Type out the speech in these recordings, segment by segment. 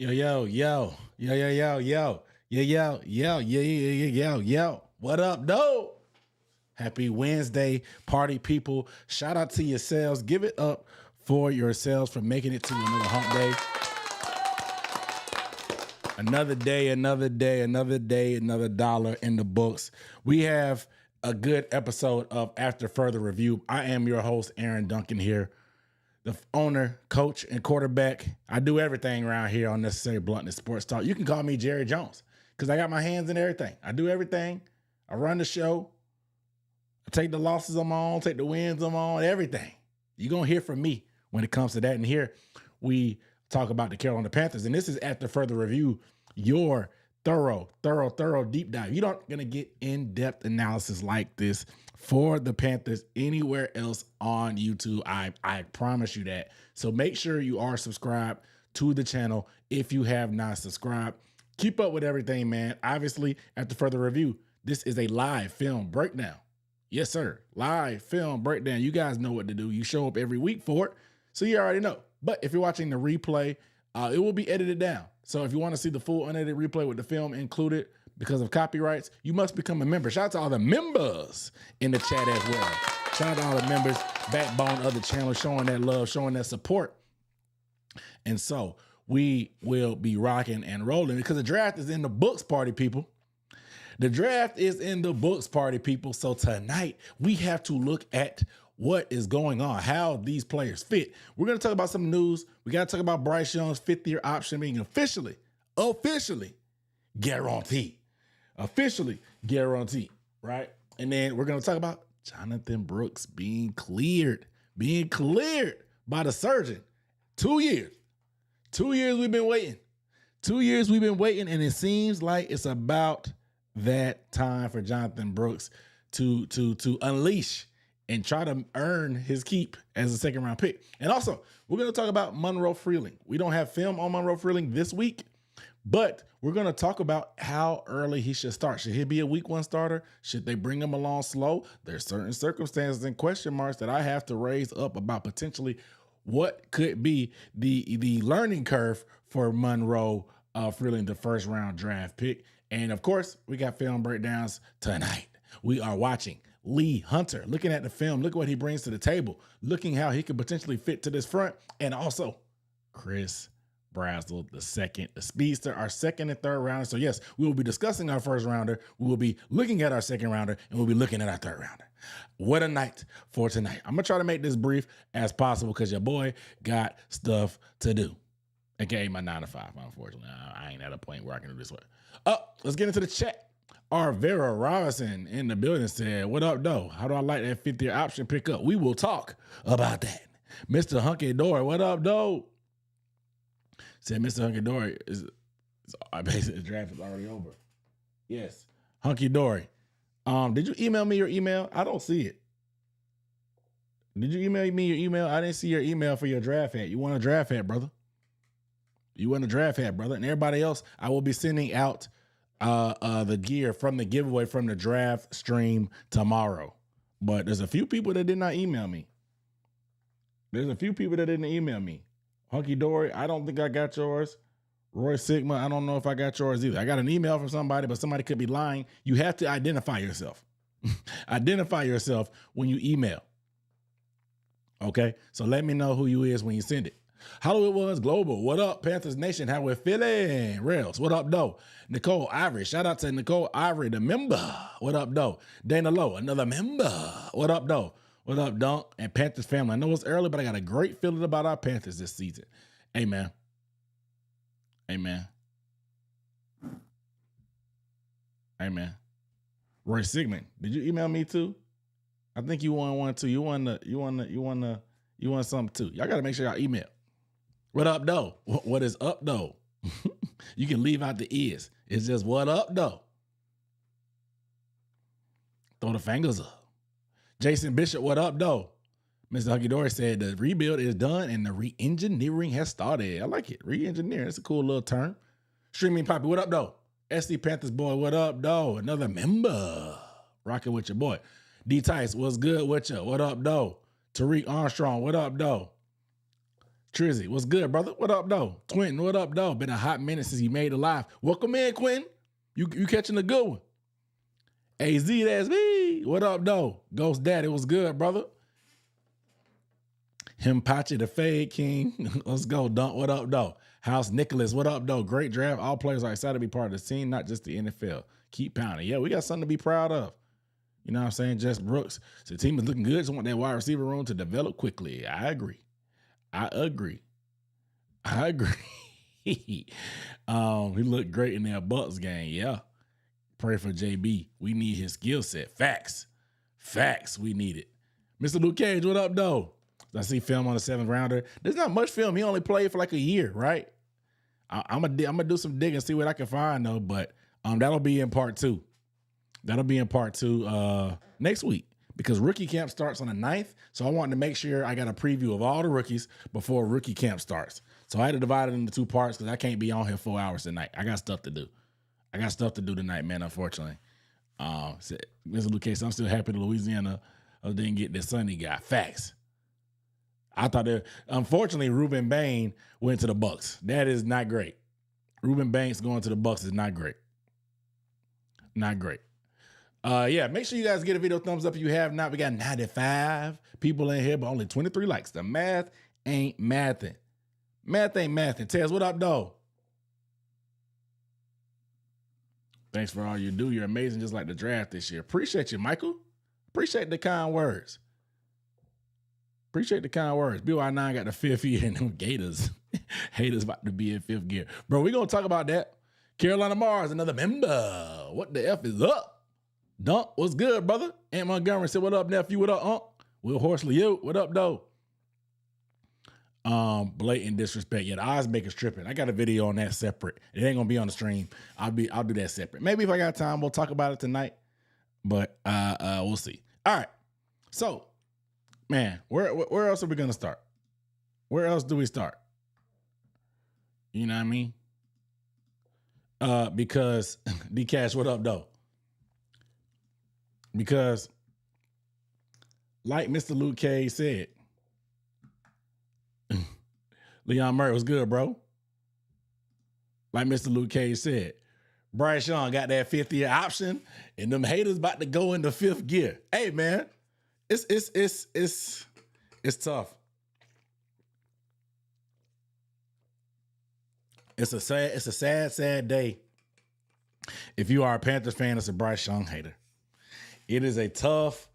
Yo, yo, yo, yo, yo, yo, yo, yo, yo, yo, yo, yo, yo, yo, yo. What up, though? Happy Wednesday, party people. Shout out to yourselves. Give it up for yourselves for making it to another hump day. Another day, another day, another day, another dollar in the books. We have a good episode of After Further Review. I am your host, Aaron Duncan here, the owner, coach, and quarterback. I do everything around here on Necessary Bluntness Sports Talk. You can call me Jerry Jones because I got my hands in everything. I do everything. I run the show. I take the losses on my own, take the wins on my own, everything. You're going to hear from me when it comes to that. And here we talk about the Carolina Panthers. And this is After Further Review, your thorough deep dive. You're not going to get in-depth analysis like this for the Panthers anywhere else on YouTube. I promise you that. So make sure you are subscribed to the channel if you have not subscribed. Keep up with everything, man. Obviously, After Further Review, this is a live film breakdown. Yes, sir. Live film breakdown. You guys know what to do. You show up every week for it, so you already know. But if you're watching the replay, it will be edited down. So if you want to see the full unedited replay with the film included because of copyrights, you must become a member. Shout out to all the members in the chat as well. Shout out to all the members, backbone of the channel, showing that love, showing that support. And so we will be rocking and rolling because the draft is in the books, party people. The draft is in the books, party people. So tonight we have to look at what is going on, how these players fit. We're going to talk about some news. We got to talk about Bryce Young's fifth-year option being officially guaranteed. Officially guaranteed, right? And then we're going to talk about Jonathan Brooks being cleared by the surgeon. 2 years. 2 years we've been waiting. 2 years we've been waiting, and it seems like it's about that time for Jonathan Brooks to unleash and try to earn his keep as a second round pick. And also, we're going to talk about Monroe Freeling. We don't have film on Monroe Freeling this week, but we're going to talk about how early he should start. Should he be a week one starter? Should they bring him along slow? There's certain circumstances and question marks that I have to raise up about potentially what could be the learning curve for Monroe Freeling, the first round draft pick. And of course, we got film breakdowns tonight. We are watching Lee Hunter, looking at the film, look what he brings to the table, looking how he could potentially fit to this front, and also Chris Brazzell, the speedster, our second and third rounder. So yes, we will be discussing our first rounder, we will be looking at our second rounder, and we'll be looking at our third rounder. What a night for tonight. I'm gonna try to make this brief as possible because your boy got stuff to do. AKA my 9 to 5, unfortunately. I ain't at a point where I can do this way. Let's get into the chat. Our Vera Robinson in the building said, what up, though? How do I like that fifth-year option pickup? We will talk about that. Mr. Hunky Dory, what up, though? Said Mr. Hunky Dory is basically the draft is already over. Yes. Hunky Dory. Did you email me your email? I don't see it. Did you email me your email? I didn't see your email for your draft hat. You want a draft hat, brother? You want a draft hat, brother. And everybody else, I will be sending out the gear from the giveaway from the draft stream tomorrow. But there's a few people that did not email me. There's a few people that didn't email me. Hunky Dory, I don't think I got yours. Roy Sigma, I don't know if I got yours either. I got an email from somebody, but somebody could be lying. You have to identify yourself. Identify yourself when you email. Okay? So let me know who you is when you send it. Hollywood was global. What up, Panthers Nation? How we feeling? Rails, what up, though? Nicole Ivory, shout out to Nicole Ivory, the member. What up, though? Dana Lowe, another member. What up, though? What up, Dunk? And Panthers family. I know it's early, but I got a great feeling about our Panthers this season. Amen. Amen. Amen. Roy Sigmund, did you email me too? I think you want one too. You want something too. Y'all got to make sure y'all email. What up, though? What is up, though? You can leave out the ears. It's just what up, though. Throw the fingers up. Jason Bishop, what up, though? Mr. Hunky Dory said the rebuild is done and the re-engineering has started. I like it. Re-engineering. It's a cool little term. Streaming Poppy, what up, though? SD Panthers boy, what up, though? Another member. Rocking with your boy. D Tice, what's good with you? What up, though? Tariq Armstrong, what up, though? Trizzy, what's good, brother? What up, though? Quentin, what up, though? Been a hot minute since you made it live. Welcome in, Quentin. You catching a good one. AZ, that's me. What up, though? Ghost Daddy, what's good, brother? Himpachi the Fade King. Let's go, Dunk. What up, though? House Nicholas, what up, though? Great draft. All players are excited to be part of the team, not just the NFL. Keep pounding. Yeah, we got something to be proud of. You know what I'm saying? Jess Brooks. So the team is looking good. Just want that wide receiver room to develop quickly. I agree. He looked great in that Bucks game. Yeah. Pray for JB. We need his skill set. Facts. We need it. Mr. Luke Cage, what up, though? I see film on the 7th rounder. There's not much film. He only played for like a year, right? I'm gonna do some digging, see what I can find, though. But that'll be in part 2. Next week, because rookie camp starts on the 9th. So I wanted to make sure I got a preview of all the rookies before rookie camp starts. So I had to divide it into 2 parts because I can't be on here 4 hours tonight. I got stuff to do. Tonight, man, unfortunately. Mr. Lucas, I'm still happy that Louisiana didn't get this Sunday guy. Facts. I thought that, unfortunately, Ruben Bain went to the Bucks. That is not great. Ruben Banks going to the Bucks is not great. Not great. Yeah, make sure you guys get a video thumbs up if you have not. We got 95 people in here, but only 23 likes. The math ain't mathing. Tez, what up, though? Thanks for all you do. You're amazing, just like the draft this year. Appreciate you, Michael. Appreciate the kind words. BY9 got the 5th year and them Gators. Haters about to be in 5th gear. Bro, we're going to talk about that. Carolina Mars, another member. What the F is up? Dunk, what's good, brother? Ant Montgomery said, what up, nephew? What up, Unc? Will Horsley, you? What up, though? Blatant disrespect. Yeah, the odds makers tripping. I got a video on that separate. It ain't gonna be on the stream. I'll do that separate. Maybe if I got time, we'll talk about it tonight. But we'll see. All right. So, man, where else are we gonna start? Where else do we start? You know what I mean? Because D-Cash, what up, though? Because, like Mr. Luke K said, Leon Murray was good, bro. Like Mr. Luke Cage said, Bryce Young got that 5th year option, and them haters about to go into 5th gear. Hey, man, it's tough. It's a sad day. If you are a Panthers fan, it's a Bryce Young hater. It is a tough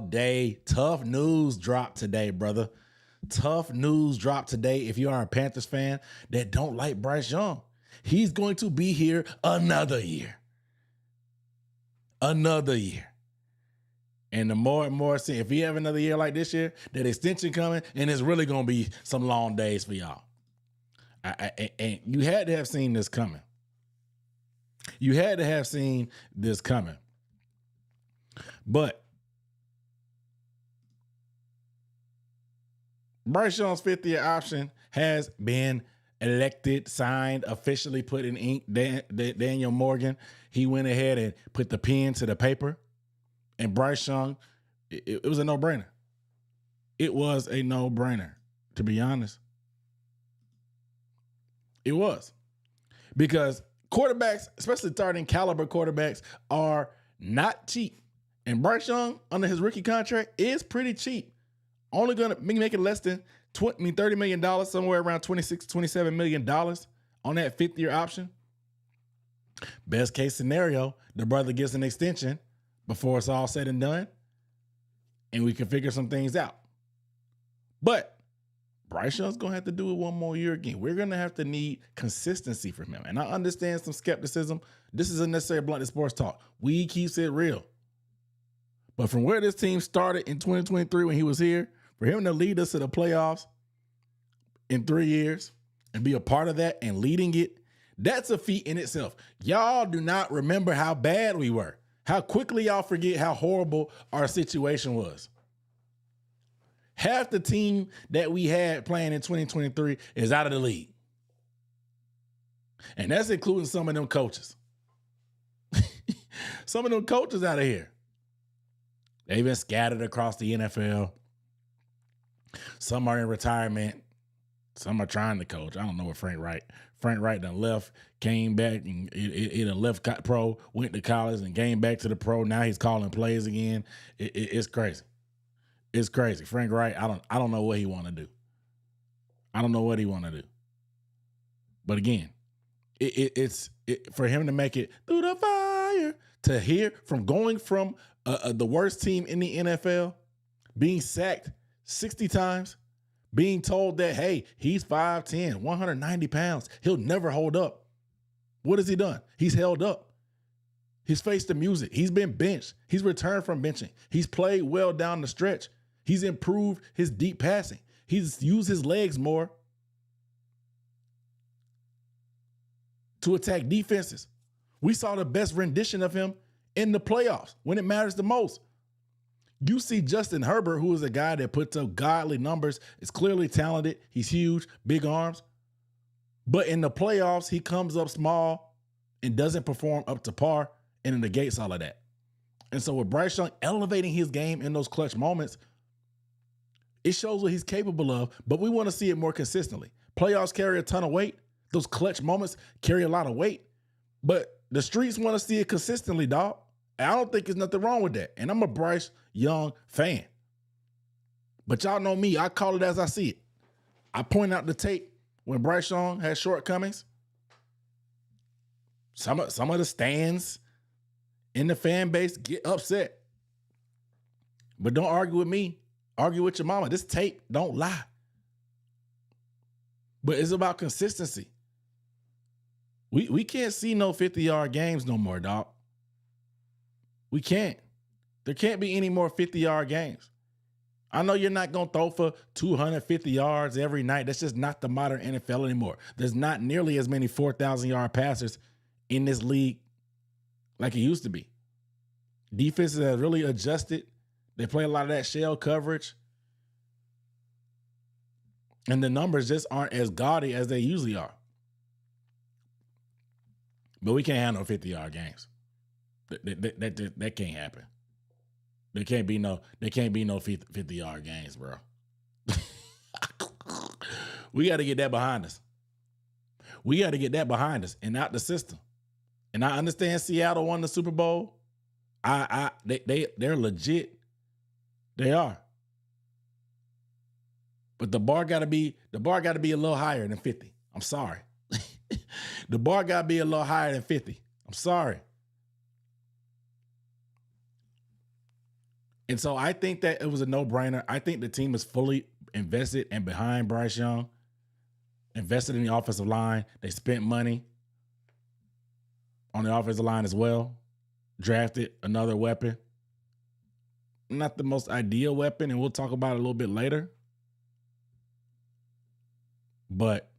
day. Tough news dropped today, brother. Tough news dropped today if you are a Panthers fan that don't like Bryce Young. He's going to be here another year. And the more and more, if we have another year like this year, that extension coming, and it's really going to be some long days for y'all. And you had to have seen this coming. But Bryce Young's 5th year option has been elected, signed, officially put in ink. Daniel Morgan, he went ahead and put the pen to the paper. And Bryce Young, it was a no-brainer. It was a no-brainer, to be honest. It was. Because quarterbacks, especially starting caliber quarterbacks, are not cheap. And Bryce Young, under his rookie contract, is pretty cheap. Only going to be making less than $30 million, somewhere around $26, $27 million on that 5th year option. Best case scenario, the brother gets an extension before it's all said and done, and we can figure some things out. But Bryce Young's going to have to do it one more year again. We're going to have to need consistency from him. And I understand some skepticism. This is unnecessary blunt sports talk. We keeps it real. But from where this team started in 2023 when he was here, for him to lead us to the playoffs in 3 years and be a part of that and leading it, that's a feat in itself. Y'all do not remember how bad we were, how quickly y'all forget how horrible our situation was. Half the team that we had playing in 2023 is out of the league. And that's including some of them coaches. Some of them coaches out of here. They've been scattered across the NFL. Some are in retirement. Some are trying to coach. I don't know what Frank Wright. Frank Wright done left, came back, and it done left pro, went to college, and came back to the pro. Now he's calling plays again. It's crazy. It's crazy. Frank Wright, I don't know what he want to do. I don't know what he want to do. But again, it's for him to make it through the fire, to hear from going from the worst team in the NFL, being sacked 60 times, being told that, hey, he's 5'10", 190 pounds. He'll never hold up. What has he done? He's held up. He's faced the music. He's been benched. He's returned from benching. He's played well down the stretch. He's improved his deep passing. He's used his legs more to attack defenses. We saw the best rendition of him in the playoffs when it matters the most. You see Justin Herbert, who is a guy that puts up godly numbers, is clearly talented. He's huge, big arms. But in the playoffs, he comes up small and doesn't perform up to par, and it negates all of that. And so with Bryce Young elevating his game in those clutch moments, it shows what he's capable of, but we want to see it more consistently. Playoffs carry a ton of weight. Those clutch moments carry a lot of weight, but the streets want to see it consistently, dog. And I don't think there's nothing wrong with that. And I'm a Bryce Young fan. But y'all know me, I call it as I see it. I point out the tape when Bryce Young has shortcomings. Some of the stands in the fan base get upset. But don't argue with me. Argue with your mama. This tape don't lie. But it's about consistency. We can't see no 50-yard games no more, dog. We can't. There can't be any more 50-yard games. I know you're not going to throw for 250 yards every night. That's just not the modern NFL anymore. There's not nearly as many 4,000-yard passers in this league like it used to be. Defenses have really adjusted. They play a lot of that shell coverage. And the numbers just aren't as gaudy as they usually are. But we can't have no 50-yard games. That can't happen. There can't be no 50-yard games, bro. We got to get that behind us. We got to get that behind us and out the system. And I understand Seattle won the Super Bowl. They're legit. They are. But the bar got to be a little higher than 50. I'm sorry. The bar got to be a little higher than 50. I'm sorry. And so I think that it was a no-brainer. I think the team is fully invested and behind Bryce Young, invested in the offensive line. They spent money on the offensive line as well, drafted another weapon. Not the most ideal weapon, and we'll talk about it a little bit later. But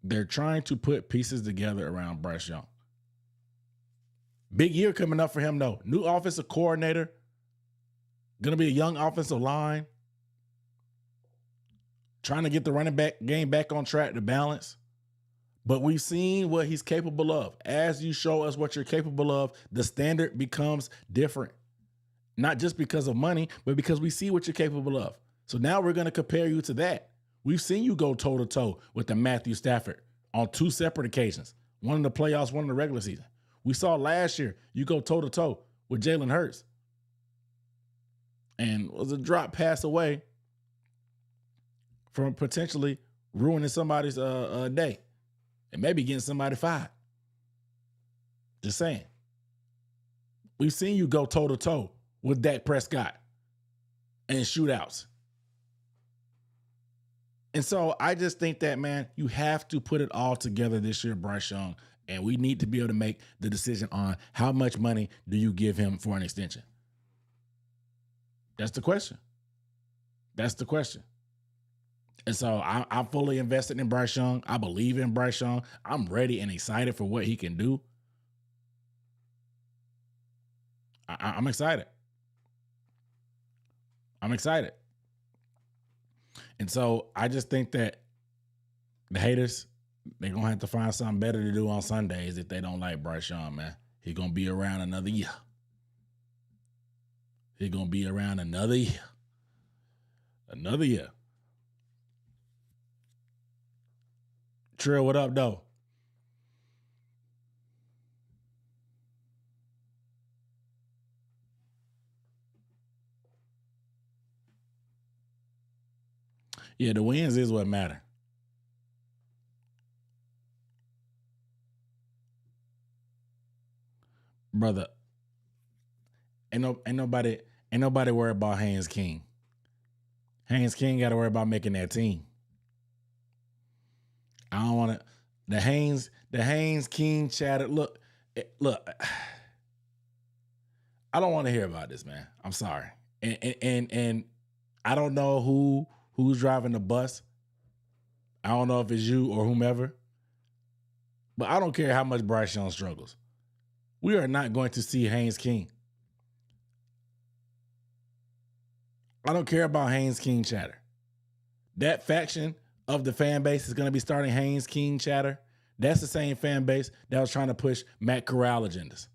they're trying to put pieces together around Bryce Young. Big year coming up for him, though. New offensive coordinator. Going to be a young offensive line. Trying to get the running back game back on track to balance. But we've seen what he's capable of. As you show us what you're capable of, the standard becomes different. Not just because of money, but because we see what you're capable of. So now we're going to compare you to that. We've seen you go toe-to-toe with the Matthew Stafford on 2 separate occasions. One in the playoffs, one in the regular season. We saw last year you go toe-to-toe with Jalen Hurts. And was a drop pass away from potentially ruining somebody's day. And maybe getting somebody fired. Just saying. We've seen you go toe-to-toe with Dak Prescott and shootouts. And so I just think that, man, you have to put it all together this year, Bryce Young. And we need to be able to make the decision on how much money do you give him for an extension. That's the question. That's the question. And so I'm fully invested in Bryce Young. I believe in Bryce Young. I'm ready and excited for what he can do. I'm excited. I'm excited. And so I just think that the haters, they're going to have to find something better to do on Sundays if they don't like Bryce Young, man. He's going to be around another year. He's going to be around another year. Another year. Trill, what up, though? Yeah, the wins is what matter. Brother, ain't nobody worried about Haynes King. Haynes King got to worry about making that team. I don't want to. The Haynes King chatter. Look. I don't want to hear about this, man. I'm sorry. And I don't know who's driving the bus. I don't know if it's you or whomever. But I don't care how much Bryce Young struggles. We are not going to see Haynes King. I don't care about Haynes King chatter. That faction of the fan base is going to be starting Haynes King chatter. That's the same fan base that was trying to push Matt Corral agendas.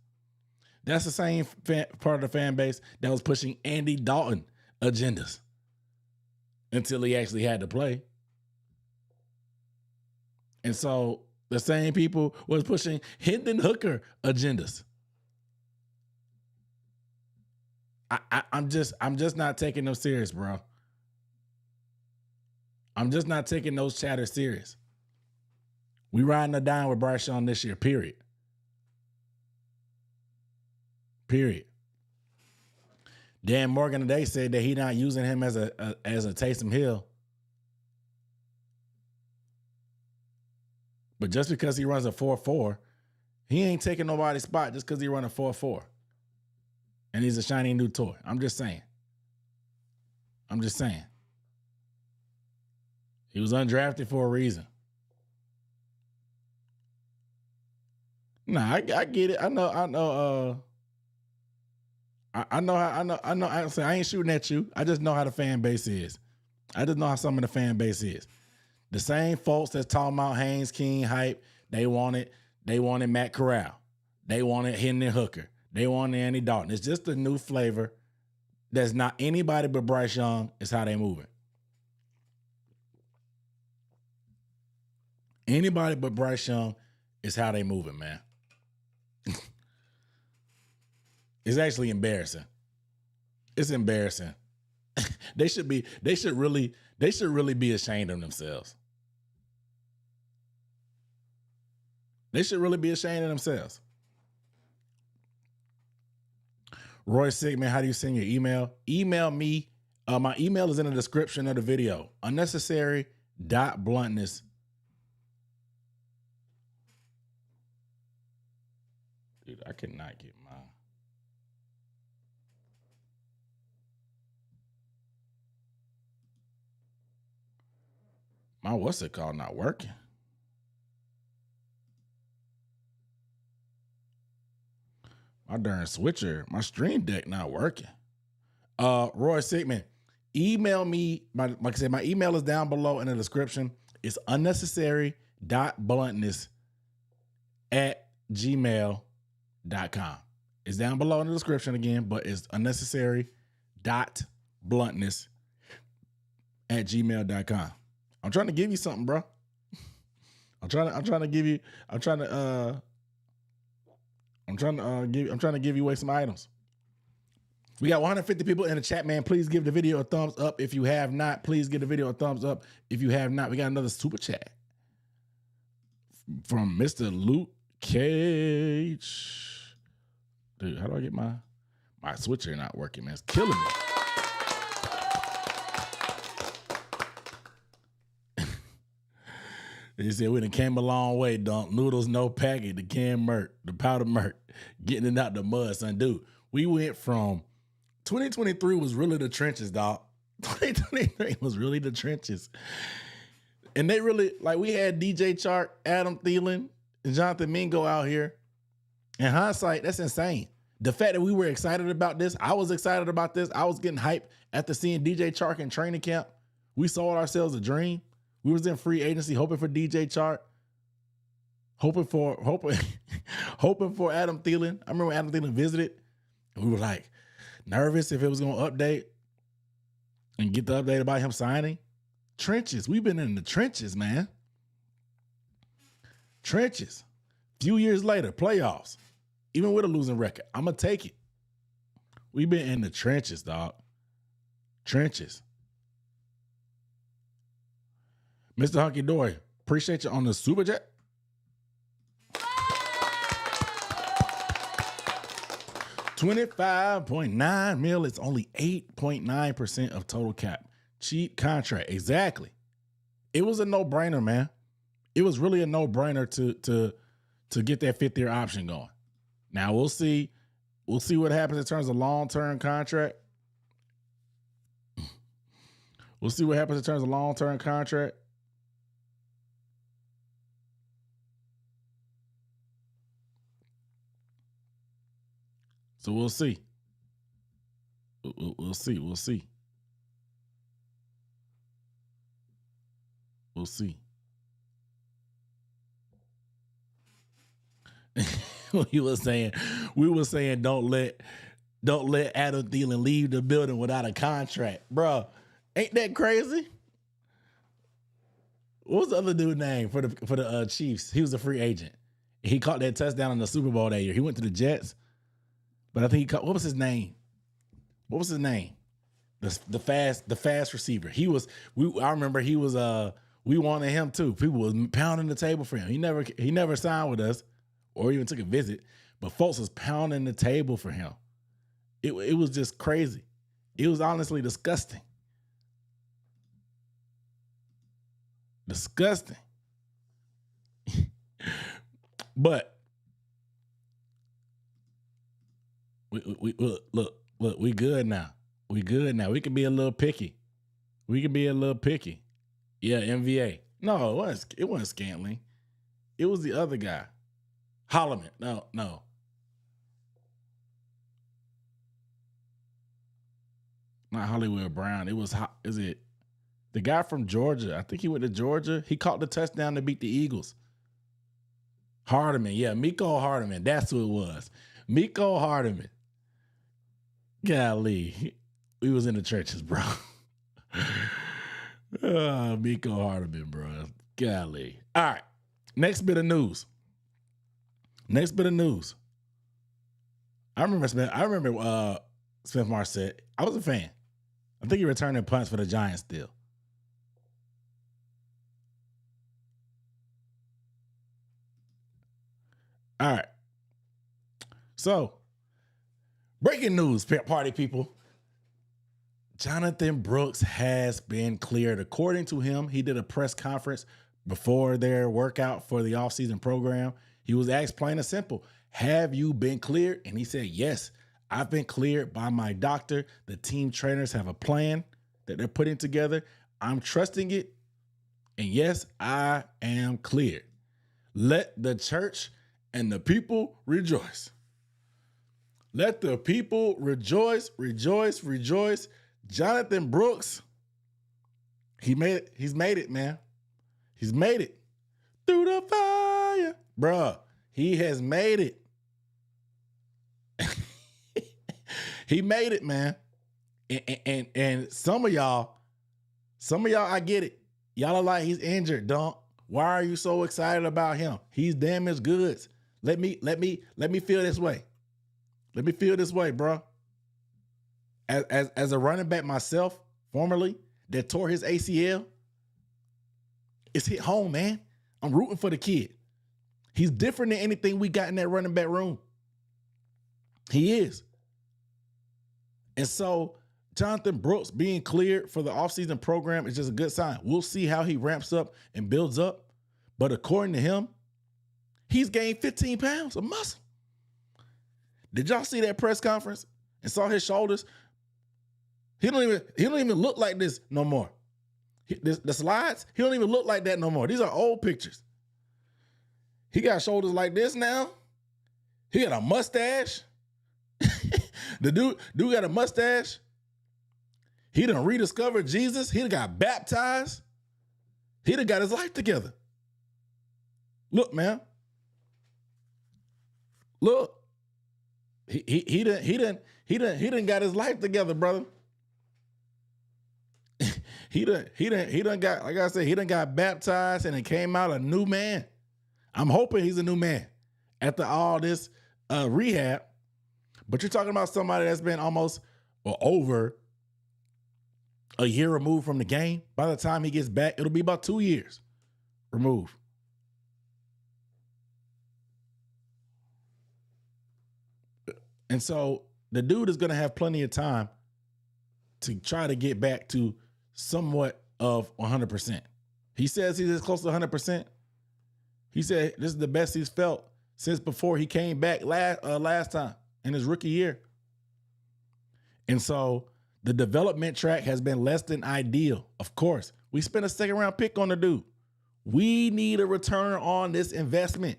That's the same part of the fan base that was pushing Andy Dalton agendas until he actually had to play. And so the same people was pushing Hendon Hooker agendas. I'm just not taking them serious, bro. I'm just not taking those chatters serious. We riding or dying with Bryce Young this year, period. Period. Dan Morgan today said that he not using him as a Taysom Hill. But just because he runs a 4.4, he ain't taking nobody's spot just because he run a 4.4. And he's a shiny new toy. I'm just saying. He was undrafted for a reason. Nah, I get it. I know. I ain't shooting at you. I just know how the fan base is. I just know how some of the fan base is. The same folks that's talking about Haynes King hype, they wanted Matt Corral. They wanted Hendon Hooker. They wanted Andy Dalton. It's just a new flavor that's not anybody but Bryce Young is how they moving. Anybody but Bryce Young is how they moving, man. It's actually embarrassing. It's embarrassing. They should really be ashamed of themselves. They should really be ashamed of themselves. Roy Sigmund, how do you send your email? Email me. My email is in the description of the video. Unnecessary.bluntness. Dude, I cannot get my what's it called not working. My darn switcher, my stream deck not working. Roy Sigmund, email me. Like I said, my email is down below in the description. It's unnecessary.bluntness@gmail.com. It's down below in the description again, but it's unnecessary.bluntness@gmail.com. I'm trying to give you something, bro. I'm trying to give you away some items. We got 150 people in the chat, man. Please give the video a thumbs up if you have not. Please give the video a thumbs up if you have not. We got another super chat from Mr. Luke Cage. Dude, how do I get my switcher not working, man? It's killing me. They said we done came a long way, Dunk. Noodles, no packet, the can murk, the powder murk, getting it out the mud, son. Dude, we went from 2023 was really the trenches, dog. 2023 was really the trenches. And they really, like, we had DJ Chark, Adam Thielen, and Jonathan Mingo out here. In hindsight, that's insane. The fact that we were excited about this, I was excited about this. I was getting hyped after seeing DJ Chark in training camp. We sold ourselves a dream. We was in free agency hoping for DJ Chark, hoping for Adam Thielen. I remember Adam Thielen visited, and we were like nervous if it was going to update and get the update about him signing. Trenches. We've been in the trenches, man. Trenches. Few years later, playoffs. Even with a losing record, I'm going to take it. We've been in the trenches, dog. Trenches. Mr. Hunky Dory, appreciate you on the Super Chat. $25.9 million. It's only 8.9% of total cap. Cheap contract. Exactly. It was a no-brainer, man. It was really a no-brainer to get that fifth-year option going. Now we'll see. We'll see what happens in terms of long-term contract. We'll see what happens in terms of long-term contract. So we'll see. We'll see. We'll see. We'll see. we were saying don't let Adam Thielen leave the building without a contract, bro. Ain't that crazy? What was the other dude's name for the Chiefs? He was a free agent. He caught that touchdown in the Super Bowl that year. He went to the Jets, but I think he caught. What was his name? The fast receiver. I remember he was. We wanted him too. People was pounding the table for him. He never signed with us or even took a visit, but folks was pounding the table for him. It was just crazy. It was honestly disgusting. Disgusting. But we look, we good now. We good now. We can be a little picky. Yeah, MVA. No, it wasn't Scantling. It was the other guy. Holloman. No. Not Hollywood Brown. Is it the guy from Georgia? I think he went to Georgia. He caught the touchdown to beat the Eagles. Hardeman. Yeah, Mecole Hardman. That's who it was. Mecole Hardman. Golly. We was in the trenches, bro. Mecole Hardman, bro. Golly. All right. Next bit of news. I remember Smith Marset. I was a fan. I think he returning punts for the Giants still. All right. So, breaking news, party people. Jonathan Brooks has been cleared. According to him, he did a press conference before their workout for the offseason program. He was asked plain and simple, have you been cleared? And he said, yes, I've been cleared by my doctor. The team trainers have a plan that they're putting together. I'm trusting it. And yes, I am cleared. Let the church and the people rejoice. Let the people rejoice, rejoice, rejoice. Jonathan Brooks, he's made it, man. He's made it. Through the fire. Bruh, he has made it. He made it, man. And some of y'all, I get it. Y'all are like, he's injured, dunk. Why are you so excited about him? He's damaged goods. Let me feel this way. Let me feel this way, bro. As a running back myself, formerly, that tore his ACL, it's hit home, man. I'm rooting for the kid. He's different than anything we got in that running back room. He is. And so Jonathan Brooks being cleared for the offseason program is just a good sign. We'll see how he ramps up and builds up. But according to him, he's gained 15 pounds of muscle. Did y'all see that press conference and saw his shoulders? He don't even look like this no more. The slides, he don't even look like that no more. These are old pictures. He got shoulders like this now. He got a mustache. The dude got a mustache. He done rediscovered Jesus. He done got baptized. He done got his life together. Look, man. Look. He done got his life together, brother. He done got, like I said, he done got baptized and it came out a new man. I'm hoping he's a new man after all this rehab. But you're talking about somebody that's been almost or over a year removed from the game. By the time he gets back, it'll be about 2 years removed. And so the dude is going to have plenty of time to try to get back to somewhat of 100%. He says he's as close to 100%. He said this is the best he's felt since before he came back last time in his rookie year. And so the development track has been less than ideal. Of course, we spent a second round pick on the dude. We need a return on this investment.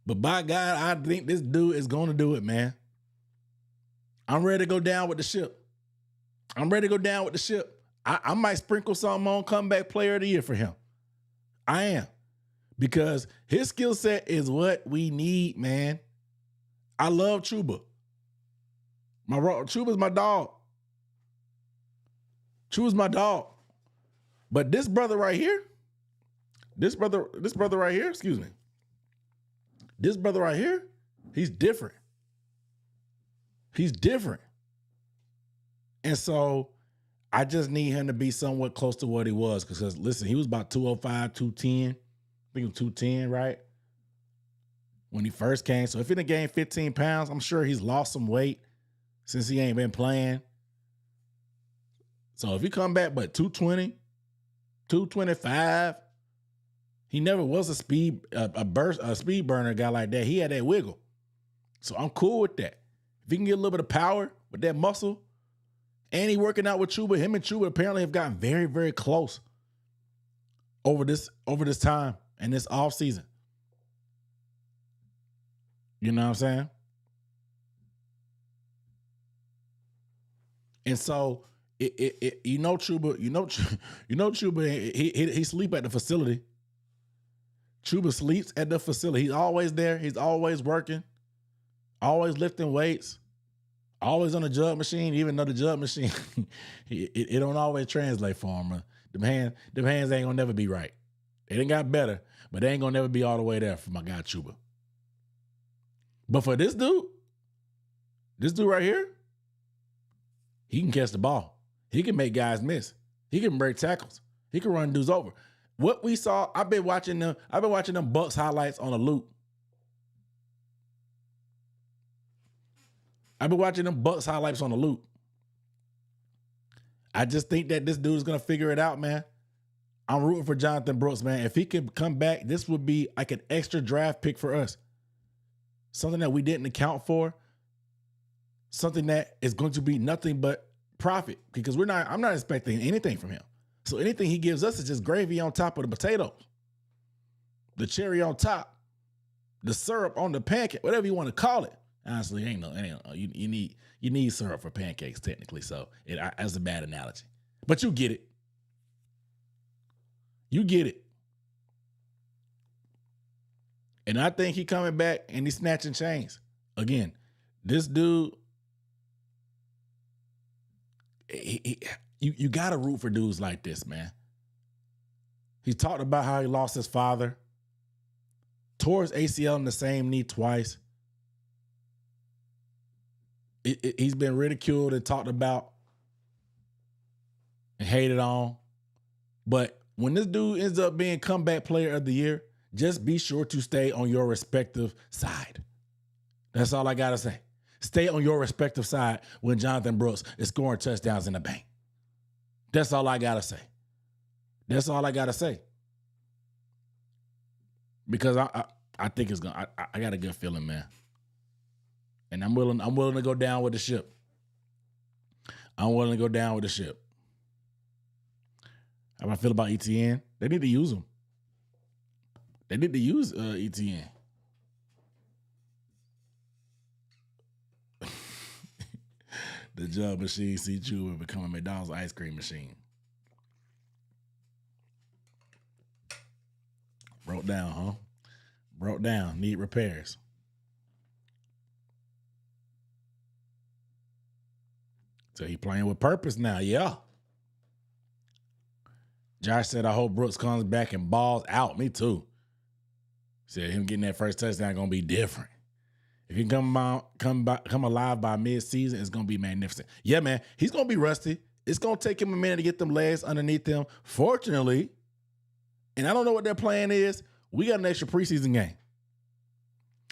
But by God, I think this dude is going to do it, man. I'm ready to go down with the ship. I might sprinkle something on comeback player of the year for him. I am. Because his skill set is what we need, man. I love Chuba. Chuba's my dog. But this brother right here, this brother right here, he's different. And so I just need him to be somewhat close to what he was. Because listen, he was about 205, 210. I think he was 210, right? When he first came. So if he done gained 15 pounds, I'm sure he's lost some weight since he ain't been playing. So if he come back but 220, 225, he never was a speed burner guy like that. He had that wiggle. So I'm cool with that. If he can get a little bit of power with that muscle, and he working out with Chuba, him and Chuba apparently have gotten very, very close over this time and this offseason. You know what I'm saying? And so Chuba, he sleep at the facility. Chuba sleeps at the facility. He's always there. He's always working, always lifting weights, always on the jug machine, even though the jug machine, it don't always translate for him. Them hands ain't gonna never be right. They done got better, but they ain't gonna never be all the way there for my guy Chuba. But for this dude right here, he can catch the ball. He can make guys miss. He can break tackles. He can run dudes over. What we saw, I've been watching them Bucks highlights on a loop. I just think that this dude is going to figure it out, man. I'm rooting for Jonathan Brooks, man. If he can come back, this would be like an extra draft pick for us. Something that we didn't account for. Something that is going to be nothing but profit, because I'm not expecting anything from him. So anything he gives us is just gravy on top of the potatoes, the cherry on top, the syrup on the pancake, whatever you want to call it. Honestly, you need syrup for pancakes technically, so that's a bad analogy. But you get it. And I think he coming back and he's snatching chains. Again, this dude, you got to root for dudes like this, man. He talked about how he lost his father, tore his ACL in the same knee twice. He's been ridiculed and talked about and hated on. But when this dude ends up being comeback player of the year, just be sure to stay on your respective side. That's all I got to say. Stay on your respective side when Jonathan Brooks is scoring touchdowns in the bank. That's all I got to say. Because I think it's going to, I got a good feeling, man. And I'm willing to go down with the ship. How do I feel about ETN? They need to use him. They need to use ETN. The jug machine see you and become a McDonald's ice cream machine. Broke down, need repairs. So he playing with purpose now, yeah. Josh said, I hope Brooks comes back and balls out. Me too. Said him getting that first touchdown gonna be different. If he come alive by mid-season, it's gonna be magnificent. Yeah, man, he's gonna be rusty. It's gonna take him a minute to get them legs underneath him. Fortunately, and I don't know what their plan is, we got an extra preseason game.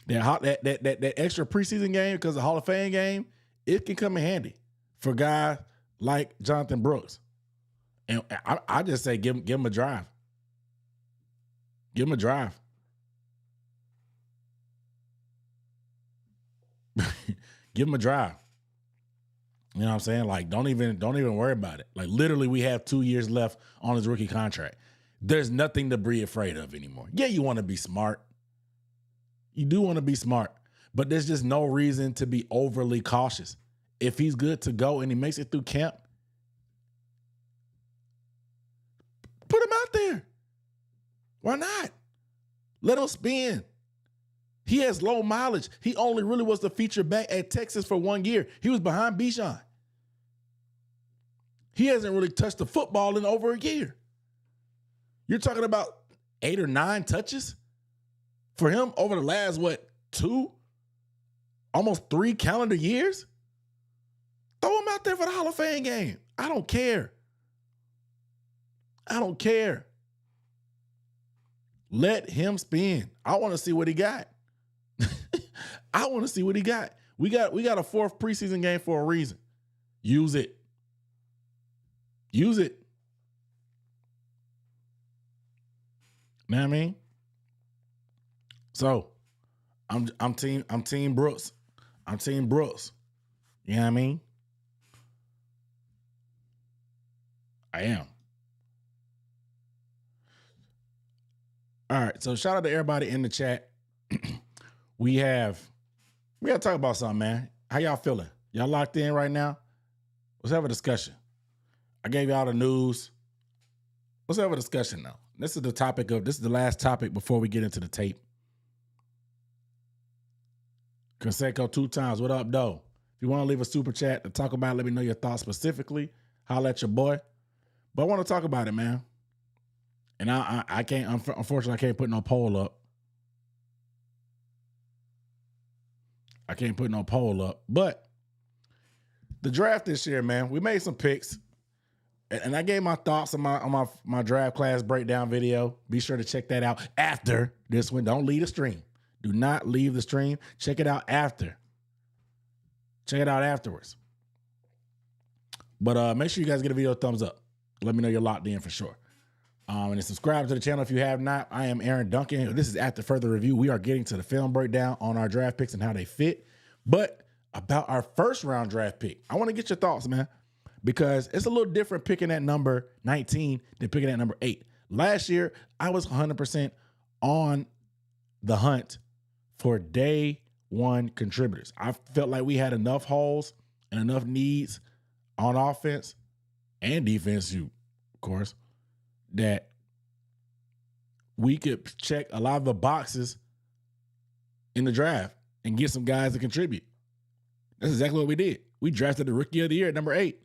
That extra preseason game, because the Hall of Fame game, it can come in handy for guys like Jonathan Brooks. And I just say give him a drive. Give him a drive. Give him a drive. You know what I'm saying? Like, don't even worry about it. Like, literally, we have 2 years left on his rookie contract. There's nothing to be afraid of anymore. Yeah, you want to be smart. You do want to be smart, but there's just no reason to be overly cautious. If he's good to go and he makes it through camp, put him out there. Why not? Let him spin. He has low mileage. He only really was the feature back at Texas for 1 year. He was behind Bijan. He hasn't really touched the football in over a year. You're talking about 8 or 9 touches for him over the last, 2, almost 3 calendar years? Throw him out there for the Hall of Fame game. I don't care. I don't care. Let him spin. I want to see what he got. I want to see what he got. We got a 4th preseason game for a reason. Use it. Use it. Know what I mean? So, I'm team Brooks. I'm team Brooks. You know what I mean? I am. All right, so shout out to everybody in the chat. We gotta talk about something, man. How y'all feeling? Y'all locked in right now? Let's have a discussion. I gave y'all the news. Let's have a discussion now. This is the last topic before we get into the tape. Conseco 2 times. What up, though? If you want to leave a super chat to talk about it, let me know your thoughts specifically. Holla at your boy. But I want to talk about it, man. And I can't, unfortunately, I can't put no poll up. But the draft this year, man, we made some picks. And I gave my thoughts on my draft class breakdown video. Be sure to check that out after this one. Don't leave the stream. Do not leave the stream. Check it out after. Check it out afterwards. But make sure you guys get a video a thumbs up. Let me know you're locked in for sure. And then subscribe to the channel if you have not. I am Aaron Duncan. This is After Further Review. We are getting to the film breakdown on our draft picks and how they fit. But about our first round draft pick, I want to get your thoughts, man, because it's a little different picking at number 19 than picking at number 8. Last year, I was 100% on the hunt for day one contributors. I felt like we had enough holes and enough needs on offense and defense, of course, that we could check a lot of the boxes in the draft and get some guys to contribute. That's exactly what we did. We drafted the Rookie of the Year at number 8.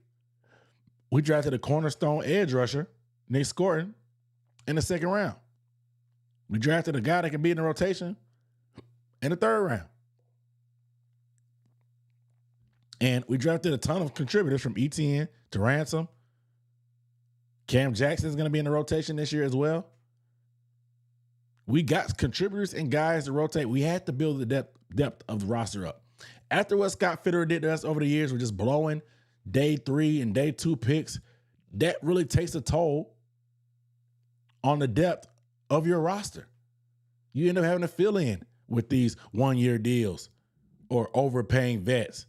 We drafted a cornerstone edge rusher, Nick Scourton, in the 2nd round. We drafted a guy that can be in the rotation in the 3rd round. And we drafted a ton of contributors from ETN to Ransom. Cam Jackson is going to be in the rotation this year as well. We got contributors and guys to rotate. We had to build the depth of the roster up. After what Scott Fitterer did to us over the years, we're just blowing day 3 and day 2 picks. That really takes a toll on the depth of your roster. You end up having to fill in with these 1-year deals or overpaying vets.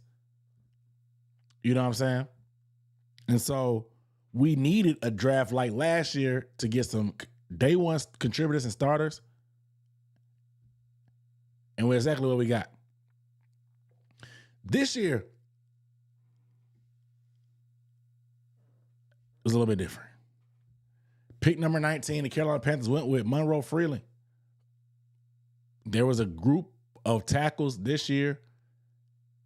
You know what I'm saying? And so we needed a draft like last year to get some day 1 contributors and starters. And we're exactly what we got. This year, it was a little bit different. Pick number 19, the Carolina Panthers went with Monroe Freeland. There was a group of tackles this year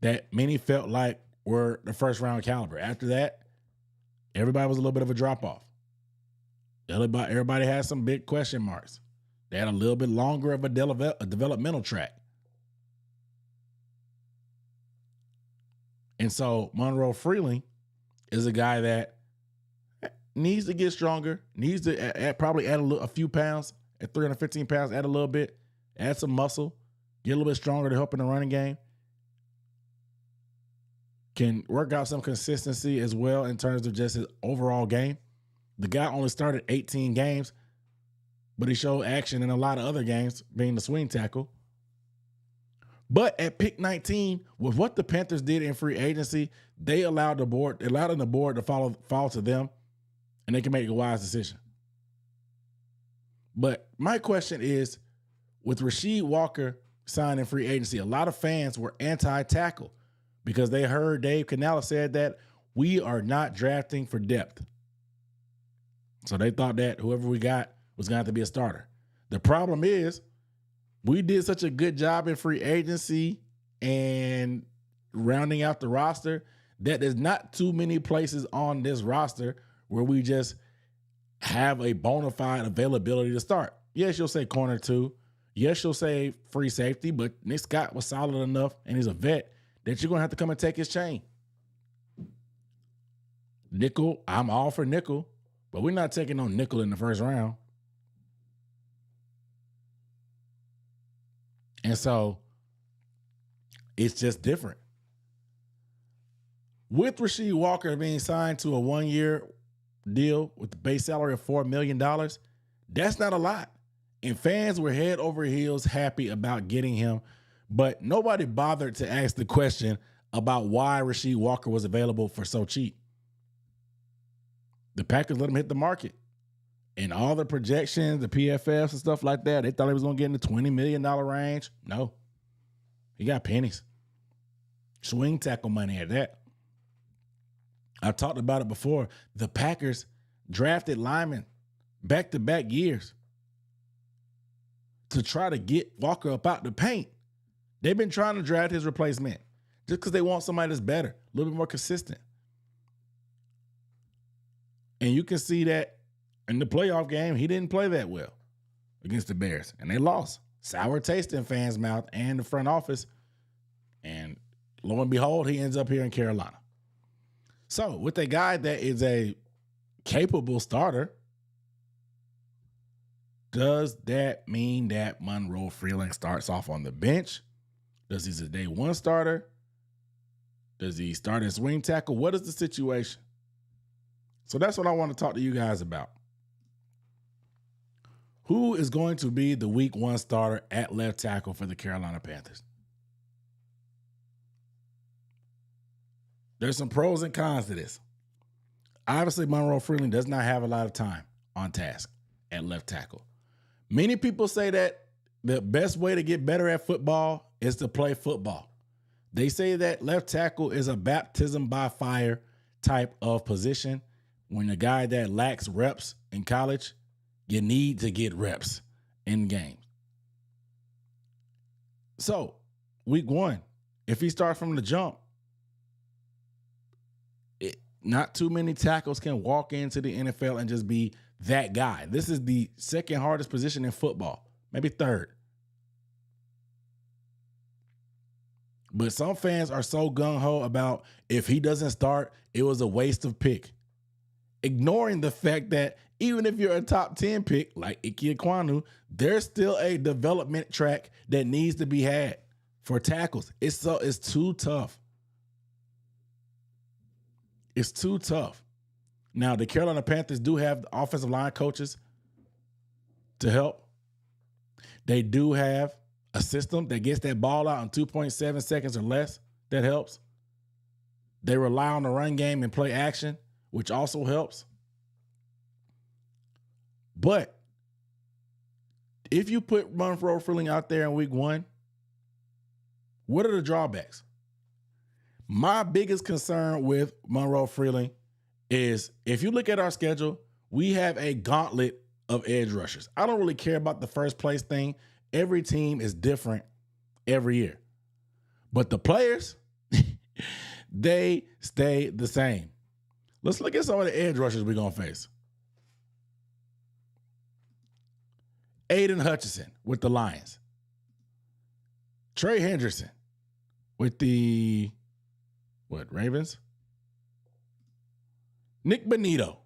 that many felt like were the first round caliber. After that, everybody was a little bit of a drop off. Everybody had some big question marks. They had a little bit longer of a developmental track. And so Monroe Freeling is a guy that needs to get stronger, needs to probably add a few pounds, at 315 pounds, add a little bit, add some muscle, get a little bit stronger to help in the running game. Can work out some consistency as well in terms of just his overall game. The guy only started 18 games, but he showed action in a lot of other games, being the swing tackle. But at pick 19, with what the Panthers did in free agency, they allowed the board to fall to them, and they can make a wise decision. But my question is, with Rasheed Walker signed in free agency, a lot of fans were anti-tackle because they heard Dave Canales said that we are not drafting for depth. So they thought that whoever we got was going to have to be a starter. The problem is we did such a good job in free agency and rounding out the roster that there's not too many places on this roster where we just have a bona fide availability to start. Yes, you'll say corner 2. Yes, you'll say free safety, but Nick Scott was solid enough, and he's a vet, that you're going to have to come and take his chain. Nickel, I'm all for nickel, but we're not taking on nickel in the first round. And so it's just different. With Rasheed Walker being signed to a 1-year deal with the base salary of $4 million, that's not a lot. And fans were head over heels happy about getting him, but nobody bothered to ask the question about why Rasheed Walker was available for so cheap. The Packers let him hit the market. And all the projections, the PFFs and stuff like that, they thought he was going to get in the $20 million range. No. He got pennies. Swing tackle money at that. I talked about it before. The Packers drafted linemen back-to-back years to try to get Walker up out the paint. They've been trying to draft his replacement just because they want somebody that's better, a little bit more consistent. And you can see that in the playoff game, he didn't play that well against the Bears, and they lost. Sour taste in fans' mouth and the front office. And lo and behold, he ends up here in Carolina. So with a guy that is a capable starter, does that mean that Monroe Freeling starts off on the bench? Does he a day one starter? Does he start as swing tackle? What is the situation? So that's what I want to talk to you guys about. Who is going to be the week 1 starter at left tackle for the Carolina Panthers? There's some pros and cons to this. Obviously, Monroe Freeling does not have a lot of time on task at left tackle. Many people say that the best way to get better at football is to play football. They say that left tackle is a baptism by fire type of position. When a guy that lacks reps in college, you need to get reps in games. So, week 1, if he starts from the jump, not too many tackles can walk into the NFL and just be that guy. This is the second hardest position in football, maybe third. But some fans are so gung-ho about if he doesn't start, it was a waste of pick. Ignoring the fact that even if you're a top 10 pick, like Ike Ekwonu, there's still a development track that needs to be had for tackles. It's too tough. It's too tough. Now, the Carolina Panthers do have offensive line coaches to help. They do have a system that gets that ball out in 2.7 seconds or less. That helps. They rely on the run game and play action, which also helps. But if you put Monroe Freeling out there in week 1, what are the drawbacks? My biggest concern with Monroe Freeling is if you look at our schedule, we have a gauntlet of edge rushers. I don't really care about the first place thing. Every team is different every year. But the players, they stay the same. Let's look at some of the edge rushers we're going to face. Aiden Hutchinson with the Lions. Trey Hendrickson with the Ravens? Nick Bonito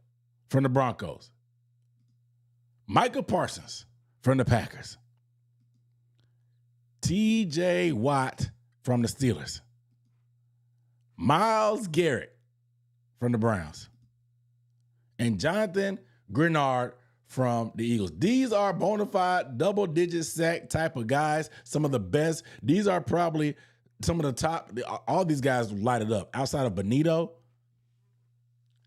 from the Broncos. Micah Parsons from the Packers. TJ Watt from the Steelers. Myles Garrett from the Browns. And Jonathan Grenard from the Eagles. These are bona fide double-digit sack type of guys. Some of the best. These are probably some of the top. All these guys light it up. Outside of Bonito.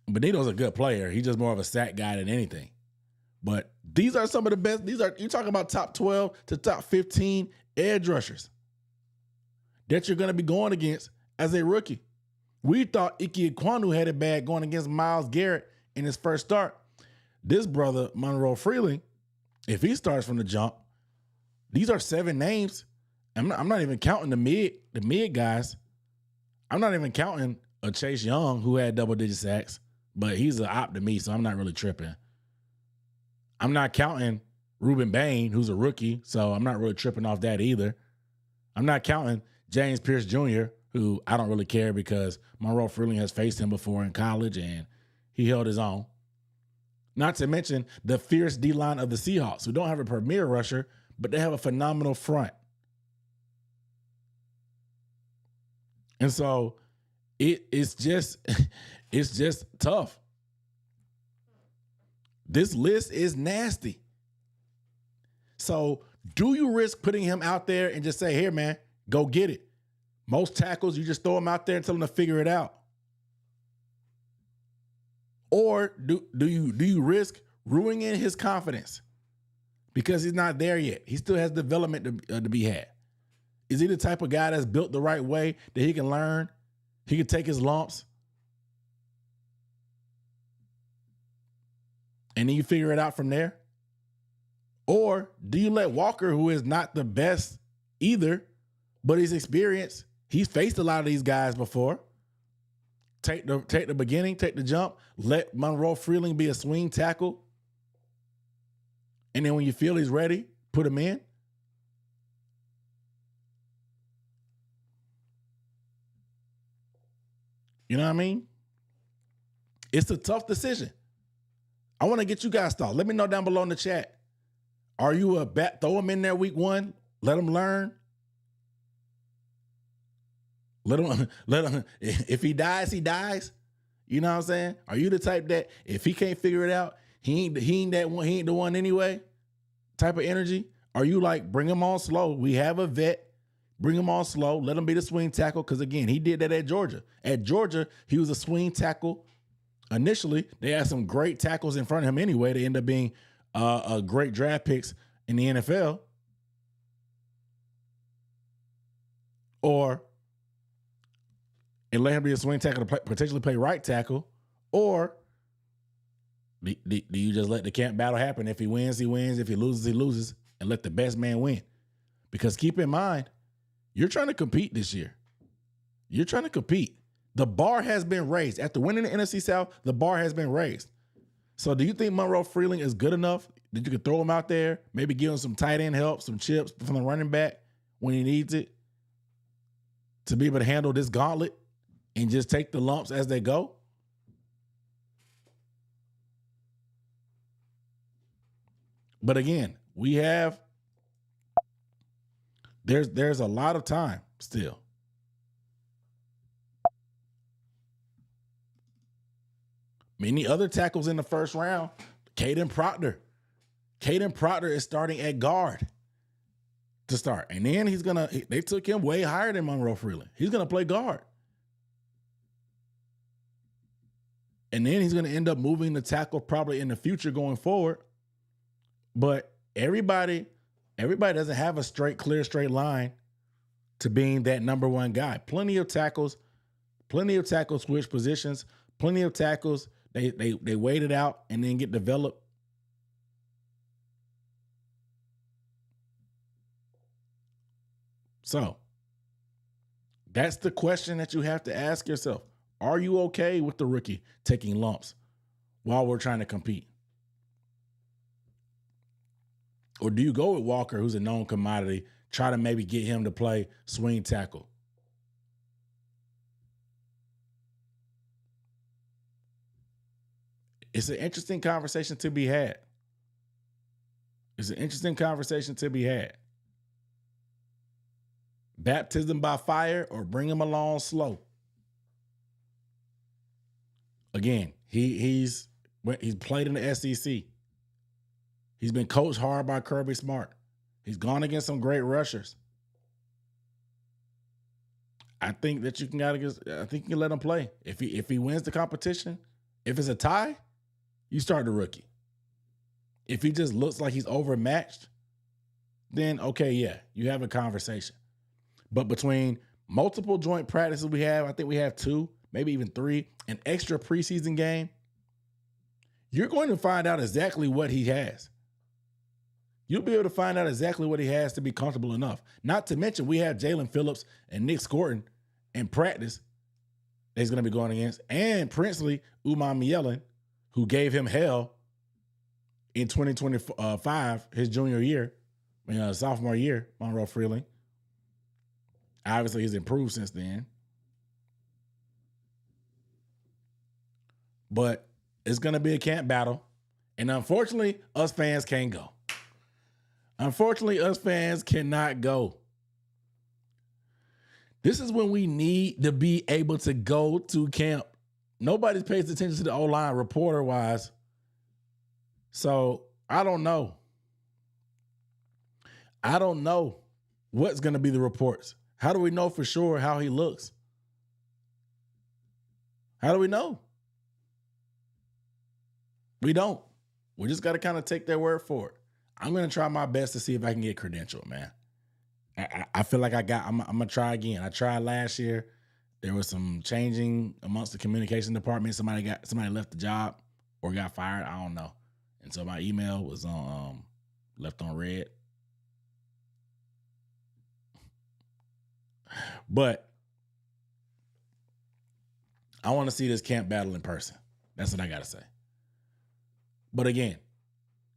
Bonito's a good player. He's just more of a sack guy than anything. But these are some of the best. You're talking about top 12 to top 15 edge rushers that you're going to be going against as a rookie. We thought Ike Ekwonu had it bad going against Myles Garrett in his first start. This brother, Monroe Freeling, if he starts from the jump, these are 7 names. I'm not even counting the mid guys. I'm not even counting a Chase Young who had double-digit sacks, but he's an op to me, so I'm not really tripping. I'm not counting Ruben Bain, who's a rookie, so I'm not really tripping off that either. I'm not counting James Pierce Jr., who I don't really care because Monroe Freeling has faced him before in college, and he held his own. Not to mention the fierce D-line of the Seahawks, who don't have a premier rusher, but they have a phenomenal front. And so it's just tough. This list is nasty. So do you risk putting him out there and just say, here, man, go get it? Most tackles, you just throw him out there and tell him to figure it out. Or do you risk ruining his confidence because he's not there yet? He still has development to be had. Is he the type of guy that's built the right way that he can learn? He can take his lumps and then you figure it out from there? Or do you let Walker, who is not the best either, but he's experienced, he's faced a lot of these guys before, take the beginning, take the jump, let Monroe Freeling be a swing tackle, and then when you feel he's ready, put him in? You know what I mean? It's a tough decision. I want to get you guys thoughts. Let me know down below in the chat. Are you a bet? Throw him in there week 1. Let him learn. Let him. If he dies, he dies. You know what I'm saying? Are you the type that if he can't figure it out, he ain't that one. He ain't the one anyway. Type of energy. Are you like bring him on slow? We have a vet. Bring him on slow. Let him be the swing tackle. Because again, he did that at Georgia. At Georgia, he was a swing tackle. Initially, they had some great tackles in front of him anyway. They end up being a great draft picks in the NFL. Or and let him be a swing tackle to potentially play right tackle, or do you just let the camp battle happen? If he wins, he wins. If he loses, he loses, and let the best man win. Because keep in mind, you're trying to compete this year. You're trying to compete. The bar has been raised. After winning the NFC South, the bar has been raised. So do you think Monroe Freeling is good enough that you could throw him out there, maybe give him some tight end help, some chips from the running back when he needs it, to be able to handle this gauntlet and just take the lumps as they go? But again, there's a lot of time still. Many other tackles in the first round. Caden Proctor. Caden Proctor is starting at guard to start. And then they took him way higher than Monroe Freeling. He's going to play guard. And then he's going to end up moving the tackle probably in the future going forward. But everybody doesn't have a straight line to being that number one guy. Plenty of tackles switch positions, plenty of tackles they wait it out and then get developed. So that's the question that you have to ask yourself. Are you okay with the rookie taking lumps while we're trying to compete? Or do you go with Walker, who's a known commodity, try to maybe get him to play swing tackle? It's an interesting conversation to be had. It's an interesting conversation to be had. Baptism by fire or bring him along slow. Again, he's played in the SEC. He's been coached hard by Kirby Smart. He's gone against some great rushers. I think that you can let him play. If he wins the competition, if it's a tie, you start the rookie. If he just looks like he's overmatched, then okay, yeah, you have a conversation. But between multiple joint practices we have, I think we have 2, maybe even 3, an extra preseason game, you're going to find out exactly what he has. You'll be able to find out exactly what he has to be comfortable enough. Not to mention, we have Jalen Phillips and Nick Scorton in practice that he's going to be going against, and Princely Umamielen, who gave him hell in 2025, his junior year, sophomore year, Monroe Freeling. Obviously, he's improved since then. But it's going to be a camp battle. And unfortunately, us fans can't go. Unfortunately, us fans cannot go. This is when we need to be able to go to camp. Nobody pays attention to the O-line reporter-wise. So, I don't know. I don't know what's going to be the reports. How do we know for sure how he looks? How do we know? We don't. We just got to kind of take their word for it. I'm going to try my best to see if I can get credentialed, man. I feel like I'm going to try again. I tried last year. There was some changing amongst the communication department. Somebody left the job or got fired. I don't know. And so my email was on left on red. But I want to see this camp battle in person. That's what I got to say. But again,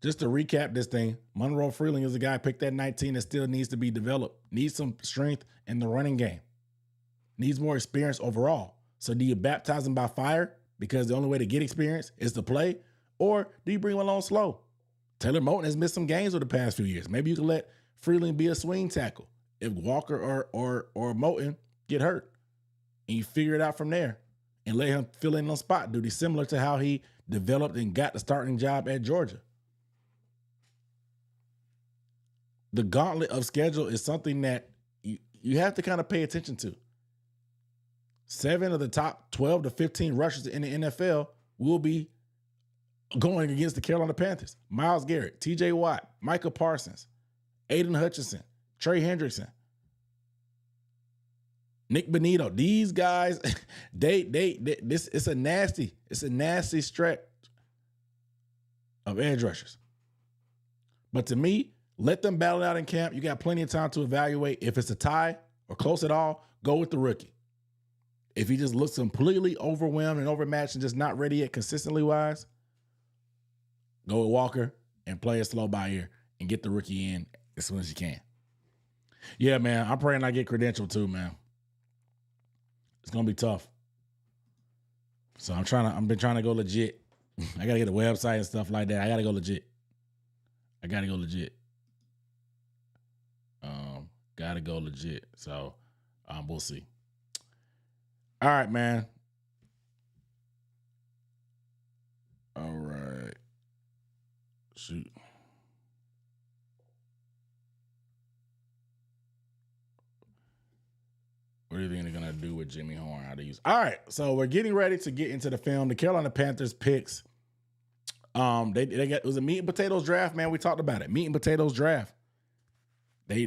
just to recap this thing, Monroe Freeling is a guy picked at 19 that still needs to be developed, needs some strength in the running game, needs more experience overall. So do you baptize him by fire because the only way to get experience is to play, or do you bring him along slow? Taylor Moton has missed some games over the past few years. Maybe you can let Freeling be a swing tackle if Walker or Moton get hurt, and you figure it out from there and let him fill in on spot duty, similar to how he developed and got the starting job at Georgia. The gauntlet of schedule is something that you have to kind of pay attention to. 7 of the top 12 to 15 rushers in the NFL will be going against the Carolina Panthers. Myles Garrett, TJ Watt, Micah Parsons, Aiden Hutchinson, Trey Hendrickson, Nick Bonito. These guys, it's a nasty stretch of edge rushers. But to me, let them battle out in camp. You got plenty of time to evaluate. If it's a tie or close at all, go with the rookie. If he just looks completely overwhelmed and overmatched and just not ready yet consistently wise, go with Walker and play it slow by ear and get the rookie in as soon as you can. Yeah, man, I'm praying I get credentialed too, man. It's going to be tough. So I've been trying to go legit. I got to get a website and stuff like that. I got to go legit. Gotta go legit. So we'll see. All right, man. All right. Shoot. What do you think they're gonna do with Jimmy Horn? How to use? All right, so we're getting ready to get into the film. The Carolina Panthers picks. They got, it was a meat and potatoes draft, man. We talked about it. Meat and potatoes draft. They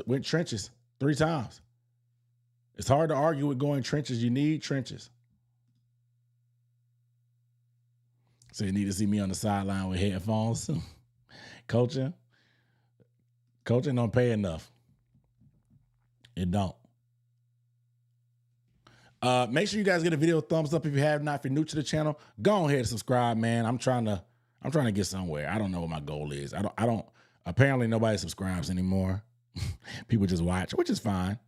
went trenches 3 times. It's hard to argue with going trenches. You need trenches. So you need to see me on the sideline with headphones. Coaching don't pay enough. It don't. Make sure you guys get a video thumbs up if you have not. If you're new to the channel, go ahead and subscribe, man. I'm trying to I'm trying to get somewhere. I don't know what my goal is. I don't apparently nobody subscribes anymore. People just watch, which is fine.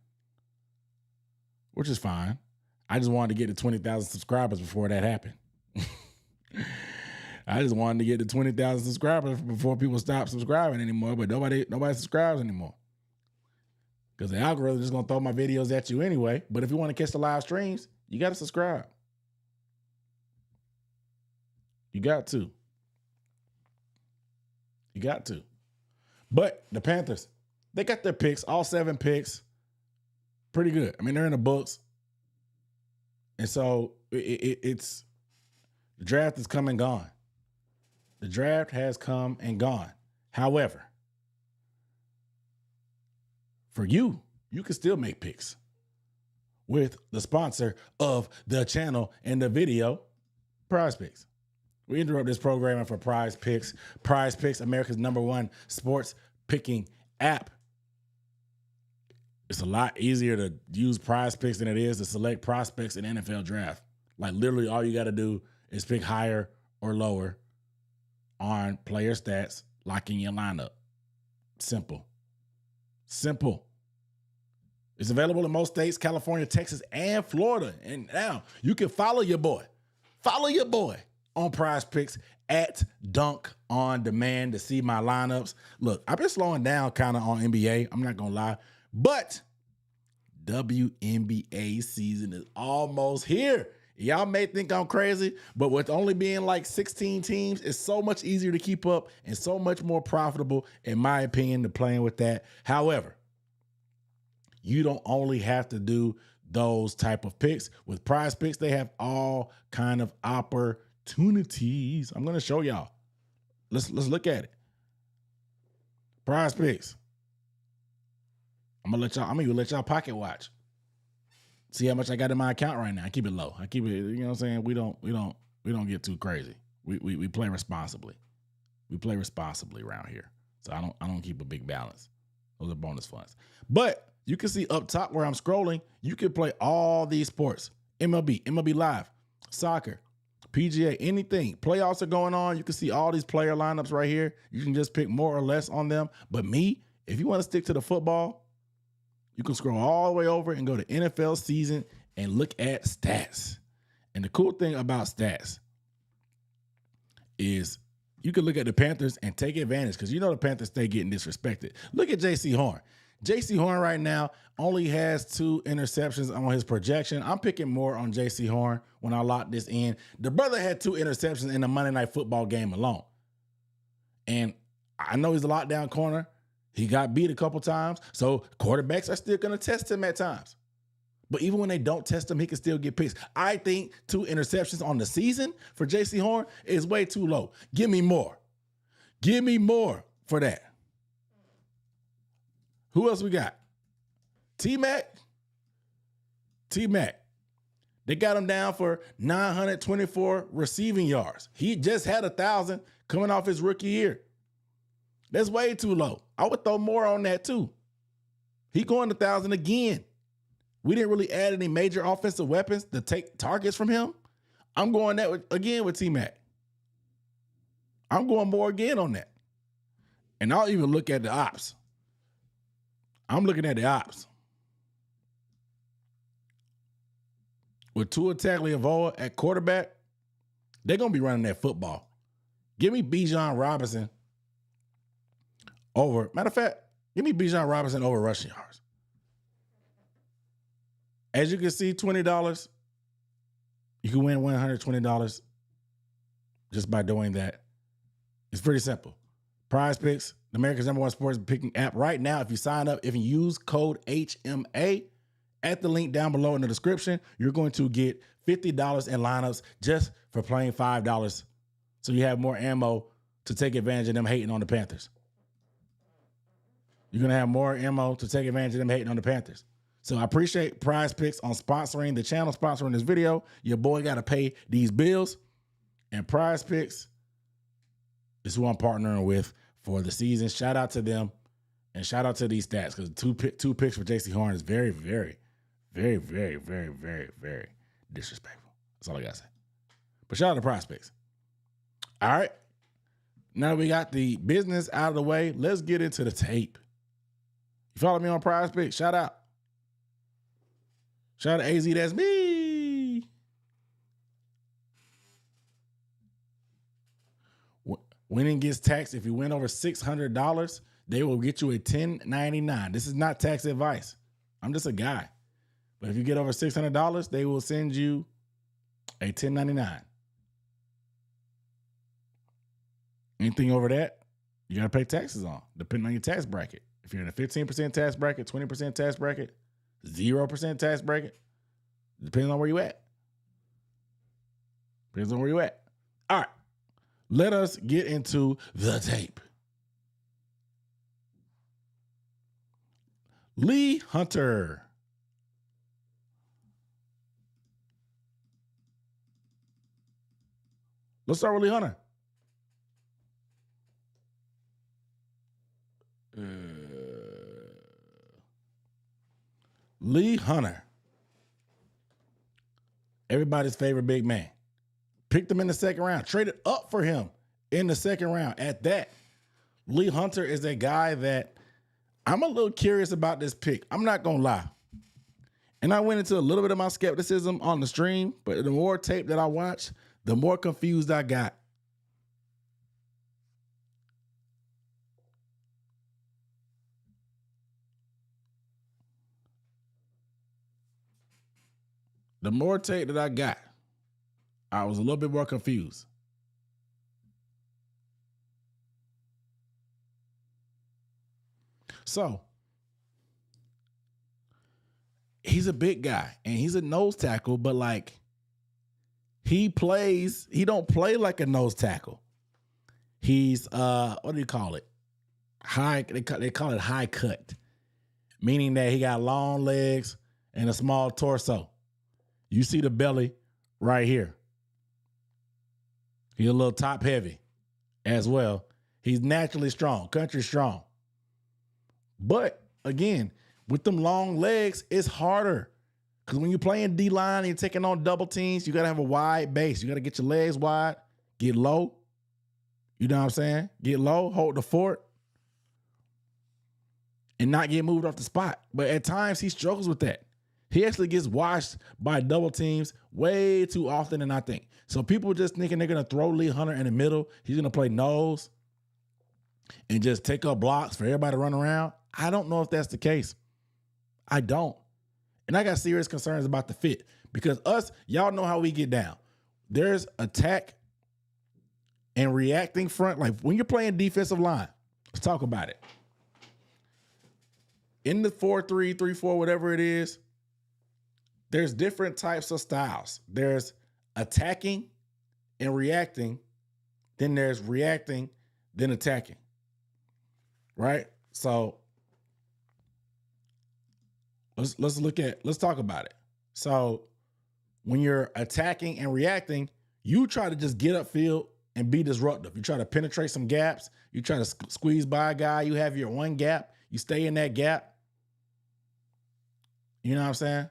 Which is fine. I just wanted to get to 20,000 subscribers before that happened. I just wanted to get to 20,000 subscribers before people stop subscribing anymore, but nobody subscribes anymore. Because the algorithm is just going to throw my videos at you anyway. But if you want to catch the live streams, you got to subscribe. You got to. You got to. But the Panthers, they got their picks, all 7 picks. Pretty good. I mean, they're in the books. And so it's the draft has come and gone. The draft has come and gone. However, for you can still make picks with the sponsor of the channel and the video, Prize Picks. We interrupt this programming for Prize Picks. Prize Picks, America's #1 sports picking app. It's a lot easier to use Prize Picks than it is to select prospects in NFL draft. Like literally all you got to do is pick higher or lower on player stats, locking your lineup. Simple. Simple. It's available in most states, California, Texas, and Florida. And now you can follow your boy. Follow your boy on Prize Picks at Dunk on Demand to see my lineups. Look, I've been slowing down kind of on NBA. I'm not going to lie. But WNBA season is almost here. Y'all may think I'm crazy, but with only being like 16 teams, it's so much easier to keep up and so much more profitable, in my opinion, to playing with that. However, you don't only have to do those type of picks. With Prize Picks, they have all kind of opportunities. I'm going to show y'all. Let's look at it. Prize Picks. I'm gonna let y'all pocket watch. See how much I got in my account right now. I keep it low. I keep it, you know what I'm saying? We don't get too crazy. We play responsibly. We play responsibly around here. So I don't keep a big balance. Those are bonus funds. But you can see up top where I'm scrolling, you can play all these sports. MLB Live, soccer, PGA, anything. Playoffs are going on. You can see all these player lineups right here. You can just pick more or less on them. But me, if you want to stick to the football, you can scroll all the way over and go to NFL season and look at stats. And the cool thing about stats is you can look at the Panthers and take advantage because you know the Panthers stay getting disrespected. Look at J.C. Horn. J.C. Horn right now only has 2 interceptions on his projection. I'm picking more on J.C. Horn when I lock this in. The brother had 2 interceptions in the Monday Night Football game alone. And I know he's a lockdown corner. He got beat a couple times, so quarterbacks are still going to test him at times. But even when they don't test him, he can still get picks. I think 2 interceptions on the season for J.C. Horn is way too low. Give me more. Give me more for that. Who else we got? T-Mac. They got him down for 924 receiving yards. He just had 1,000 coming off his rookie year. That's way too low. I would throw more on that too. He going 1,000 again. We didn't really add any major offensive weapons to take targets from him. I'm going that again with T-Mac. I'm going more again on that. And I'll even look at the ops. I'm looking at the ops. With Tua Tagovailoa at quarterback, they're going to be running that football. Give me Bijan Robinson over. Matter of fact, give me Bijan Robinson over rushing yards. As you can see, $20. You can win $120 just by doing that. It's pretty simple. Prize Picks, America's #1 sports picking app. Right now, if you sign up, if you use code HMA at the link down below in the description, you're going to get $50 in lineups just for playing $5. So you have more ammo to take advantage of them hating on the Panthers. You're going to have more ammo to take advantage of them hating on the Panthers. So I appreciate Prize Picks on sponsoring the channel, sponsoring this video. Your boy got to pay these bills. And Prize Picks is who I'm partnering with for the season. Shout out to them. And shout out to these stats because two picks for J.C. Horn is very, very, very, very, very, very, very disrespectful. That's all I got to say. But shout out to Prize Picks. All right. Now we got the business out of the way. Let's get into the tape. You follow me on Prize Picks? Shout out. Shout out to AZ, that's me. Winning gets taxed. If you win over $600, they will get you a 1099. This is not tax advice. I'm just a guy. But if you get over $600, they will send you a 1099. Anything over that, you got to pay taxes on, depending on your tax bracket. If you're in a 15% tax bracket, 20% tax bracket, 0% tax bracket, depending on where you at. Depends on where you at. All right. Let us get into the tape. Lee Hunter. Let's start with Lee Hunter. Lee Hunter. Everybody's favorite big man. Picked him in the second round. Traded up for him in the second round. At that, Lee Hunter is a guy that I'm a little curious about this pick. I'm not going to lie. And I went into a little bit of my skepticism on the stream, but the more tape that I watched, the more confused I got. The more tape that I got, I was a little bit more confused. So, he's a big guy and he's a nose tackle, but like he don't play like a nose tackle. He's what do you call it? They call it high cut, meaning that he got long legs and a small torso. You see the belly right here. He's a little top heavy as well. He's naturally strong, country strong. But again, with them long legs, it's harder. Because when you're playing D-line and you're taking on double teams, you got to have a wide base. You got to get your legs wide, get low. You know what I'm saying? Get low, hold the fort, and not get moved off the spot. But at times, he struggles with that. He actually gets washed by double teams way too often than I think. So people just thinking they're going to throw Lee Hunter in the middle. He's going to play nose and just take up blocks for everybody to run around. I don't know if that's the case. I don't. And I got serious concerns about the fit because y'all know how we get down. There's attack and reacting front. Like when you're playing defensive line, let's talk about it. In the 4-3, 3-4, whatever it is, there's different types of styles. There's attacking and reacting. Then there's reacting, then attacking. Right? So let's talk about it. So when you're attacking and reacting, you try to just get upfield and be disruptive. You try to penetrate some gaps. You try to squeeze by a guy. You have your one gap. You stay in that gap. You know what I'm saying?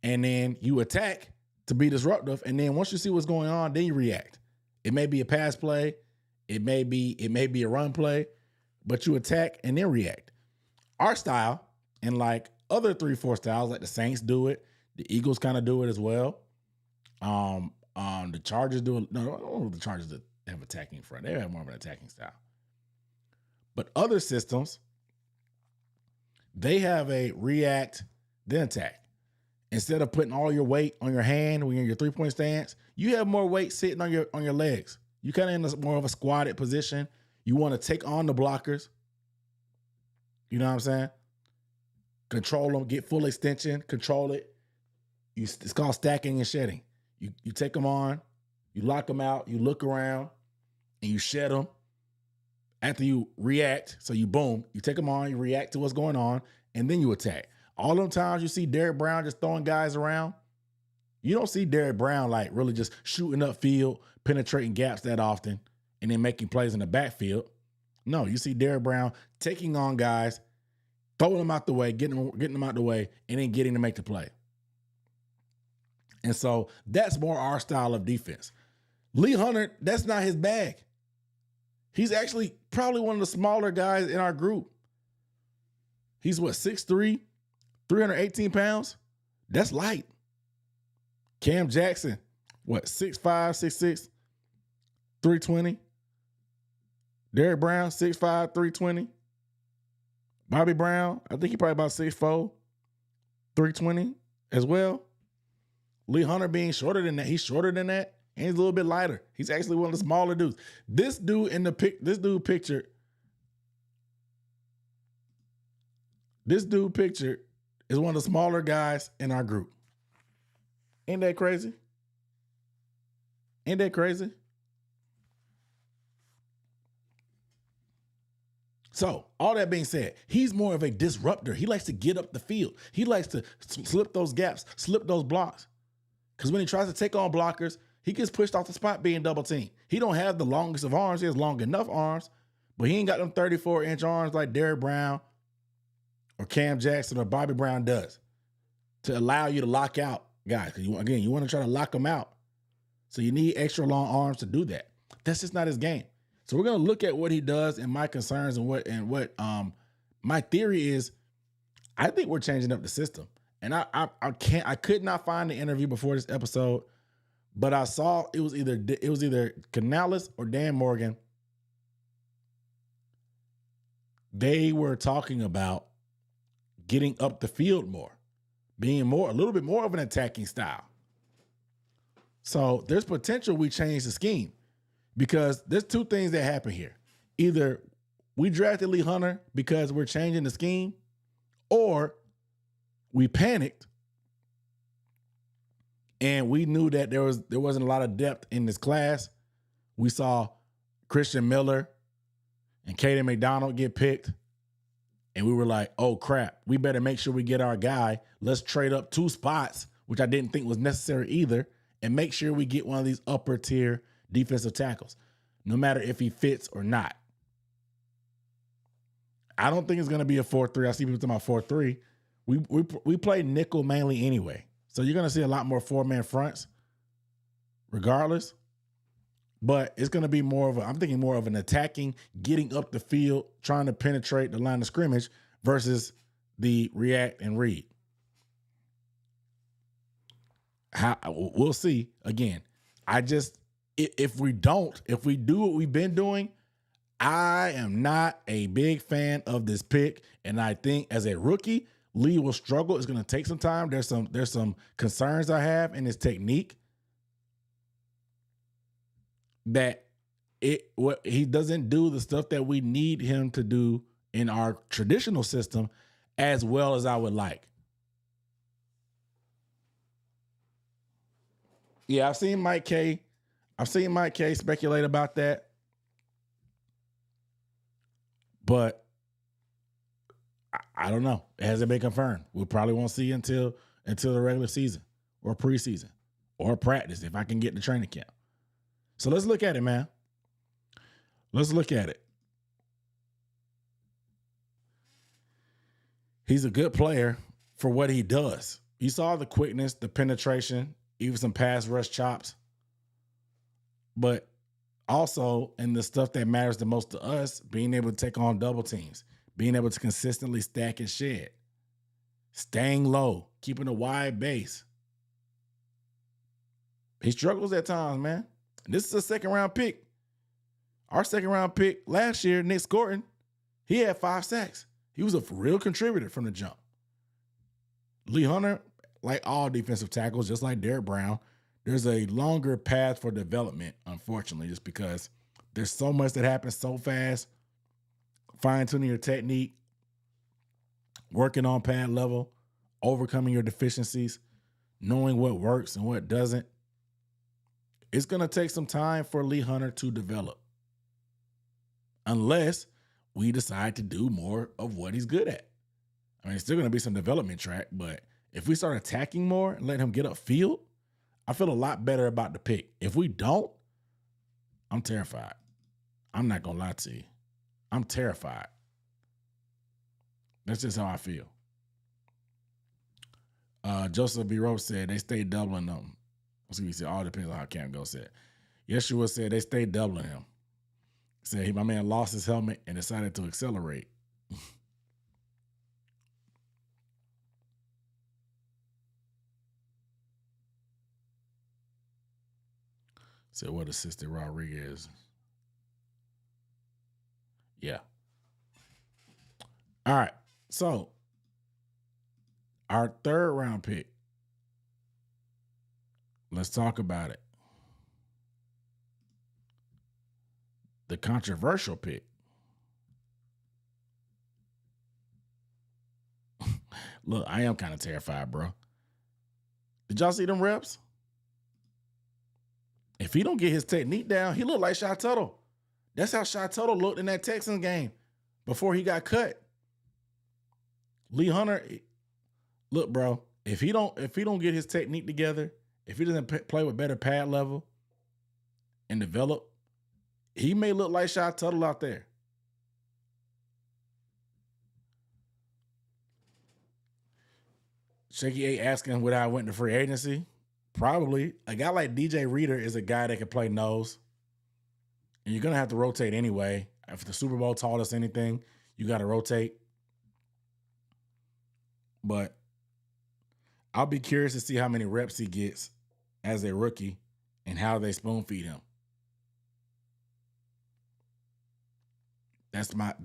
And then you attack to be disruptive. And then once you see what's going on, then you react. It may be a pass play. It may be a run play, but you attack and then react. Our style, and like other 3-4 styles, like the Saints do it, the Eagles kind of do it as well. The Chargers do it. No, I don't know if the Chargers have attacking front. They have more of an attacking style. But other systems, they have a react, then attack. Instead of putting all your weight on your hand when you're in your 3-point stance, you have more weight sitting on your legs. You kind of in more of a squatted position. You want to take on the blockers. You know what I'm saying? Control them, get full extension, control it. It's called stacking and shedding. You take them on, you lock them out, you look around, and you shed them. After you react, so you take them on, you react to what's going on, and then you attack. All them times you see Derrick Brown just throwing guys around, you don't see Derrick Brown like really just shooting upfield, penetrating gaps that often, and then making plays in the backfield. No, you see Derrick Brown taking on guys, throwing them out the way, getting them out the way, and then getting to make the play. And so that's more our style of defense. Lee Hunter, that's not his bag. He's actually probably one of the smaller guys in our group. He's what, 6'3", 318 pounds? That's light. Cam Jackson, what, 6'5", 6'6", 320. Derrick Brown, 6'5", 320. Bobby Brown, I think he probably about 6'4", 320 as well. Lee Hunter being shorter than that. He's shorter than that, and he's a little bit lighter. He's actually one of the smaller dudes. This dude pictured is one of the smaller guys in our group. Ain't that crazy? Ain't that crazy? So, all that being said, he's more of a disruptor. He likes to get up the field. He likes to slip those gaps, slip those blocks. Because when he tries to take on blockers, he gets pushed off the spot being double teamed. He don't have the longest of arms. He has long enough arms, but he ain't got them 34-inch arms like Derrick Brown or Cam Jackson or Bobby Brown does to allow you to lock out guys. Because you want to try to lock them out. So you need extra long arms to do that. That's just not his game. So we're going to look at what he does and my concerns and what my theory is. I think we're changing up the system. And I could not find the interview before this episode, but I saw it was either Canales or Dan Morgan. They were talking about getting up the field more, being a little bit more of an attacking style. So there's potential we change the scheme because there's two things that happen here. Either we drafted Lee Hunter because we're changing the scheme, or we panicked and we knew that there wasn't a lot of depth in this class. We saw Christian Miller and Caden McDonald get picked, and we were like, oh crap, we better make sure we get our guy. Let's trade up 2 spots, which I didn't think was necessary either, and make sure we get one of these upper tier defensive tackles, no matter if he fits or not. I don't think it's going to be a 4-3. I see people talking about 4-3. We play nickel mainly anyway. So you're going to see a lot more 4-man fronts regardless. But it's going to be I'm thinking more of an attacking, getting up the field, trying to penetrate the line of scrimmage versus the react and read. We'll see. Again, if we do what we've been doing, I am not a big fan of this pick. And I think as a rookie, Lee will struggle. It's going to take some time. There's some concerns I have in his technique that he doesn't do the stuff that we need him to do in our traditional system as well as I would like. Yeah, I've seen Mike K speculate about that. But I don't know. It hasn't been confirmed. We probably won't see until the regular season or preseason or practice if I can get to training camp. So let's look at it, man. Let's look at it. He's a good player for what he does. You saw the quickness, the penetration, even some pass rush chops. But also, in the stuff that matters the most to us, being able to take on double teams, being able to consistently stack and shed, staying low, keeping a wide base. He struggles at times, man. This is a second-round pick. Our second-round pick last year, Nick Scorton, he had 5 sacks. He was a real contributor from the jump. Lee Hunter, like all defensive tackles, just like Derrick Brown, there's a longer path for development, unfortunately, just because there's so much that happens so fast. Fine-tuning your technique, working on pad level, overcoming your deficiencies, knowing what works and what doesn't. It's going to take some time for Lee Hunter to develop, unless we decide to do more of what he's good at. I mean, it's still going to be some development track, but if we start attacking more and let him get upfield, I feel a lot better about the pick. If we don't, I'm terrified. I'm not going to lie to you. I'm terrified. That's just how I feel. Joseph B. Rose said they stay doubling them. He said, all depends on how Cam Go said. Yeshua said they stay doubling him. Said my man lost his helmet and decided to accelerate. Said what assisted Rodriguez? Yeah. All right. So our third round pick. Let's talk about it. The controversial pick. Look, I am kind of terrified, bro. Did y'all see them reps? If he don't get his technique down, he look like Shy Tuttle. That's how Shy Tuttle looked in that Texans game before he got cut. Lee Hunter, look, bro. If he don't get his technique together, if he doesn't play with better pad level and develop, he may look like Shy Tuttle out there. Shaky 8 asking would I went to free agency? Probably. A guy like DJ Reader is a guy that can play nose. And you're going to have to rotate anyway. If the Super Bowl taught us anything, you got to rotate. But I'll be curious to see how many reps he gets as a rookie and how they spoon feed him. That's what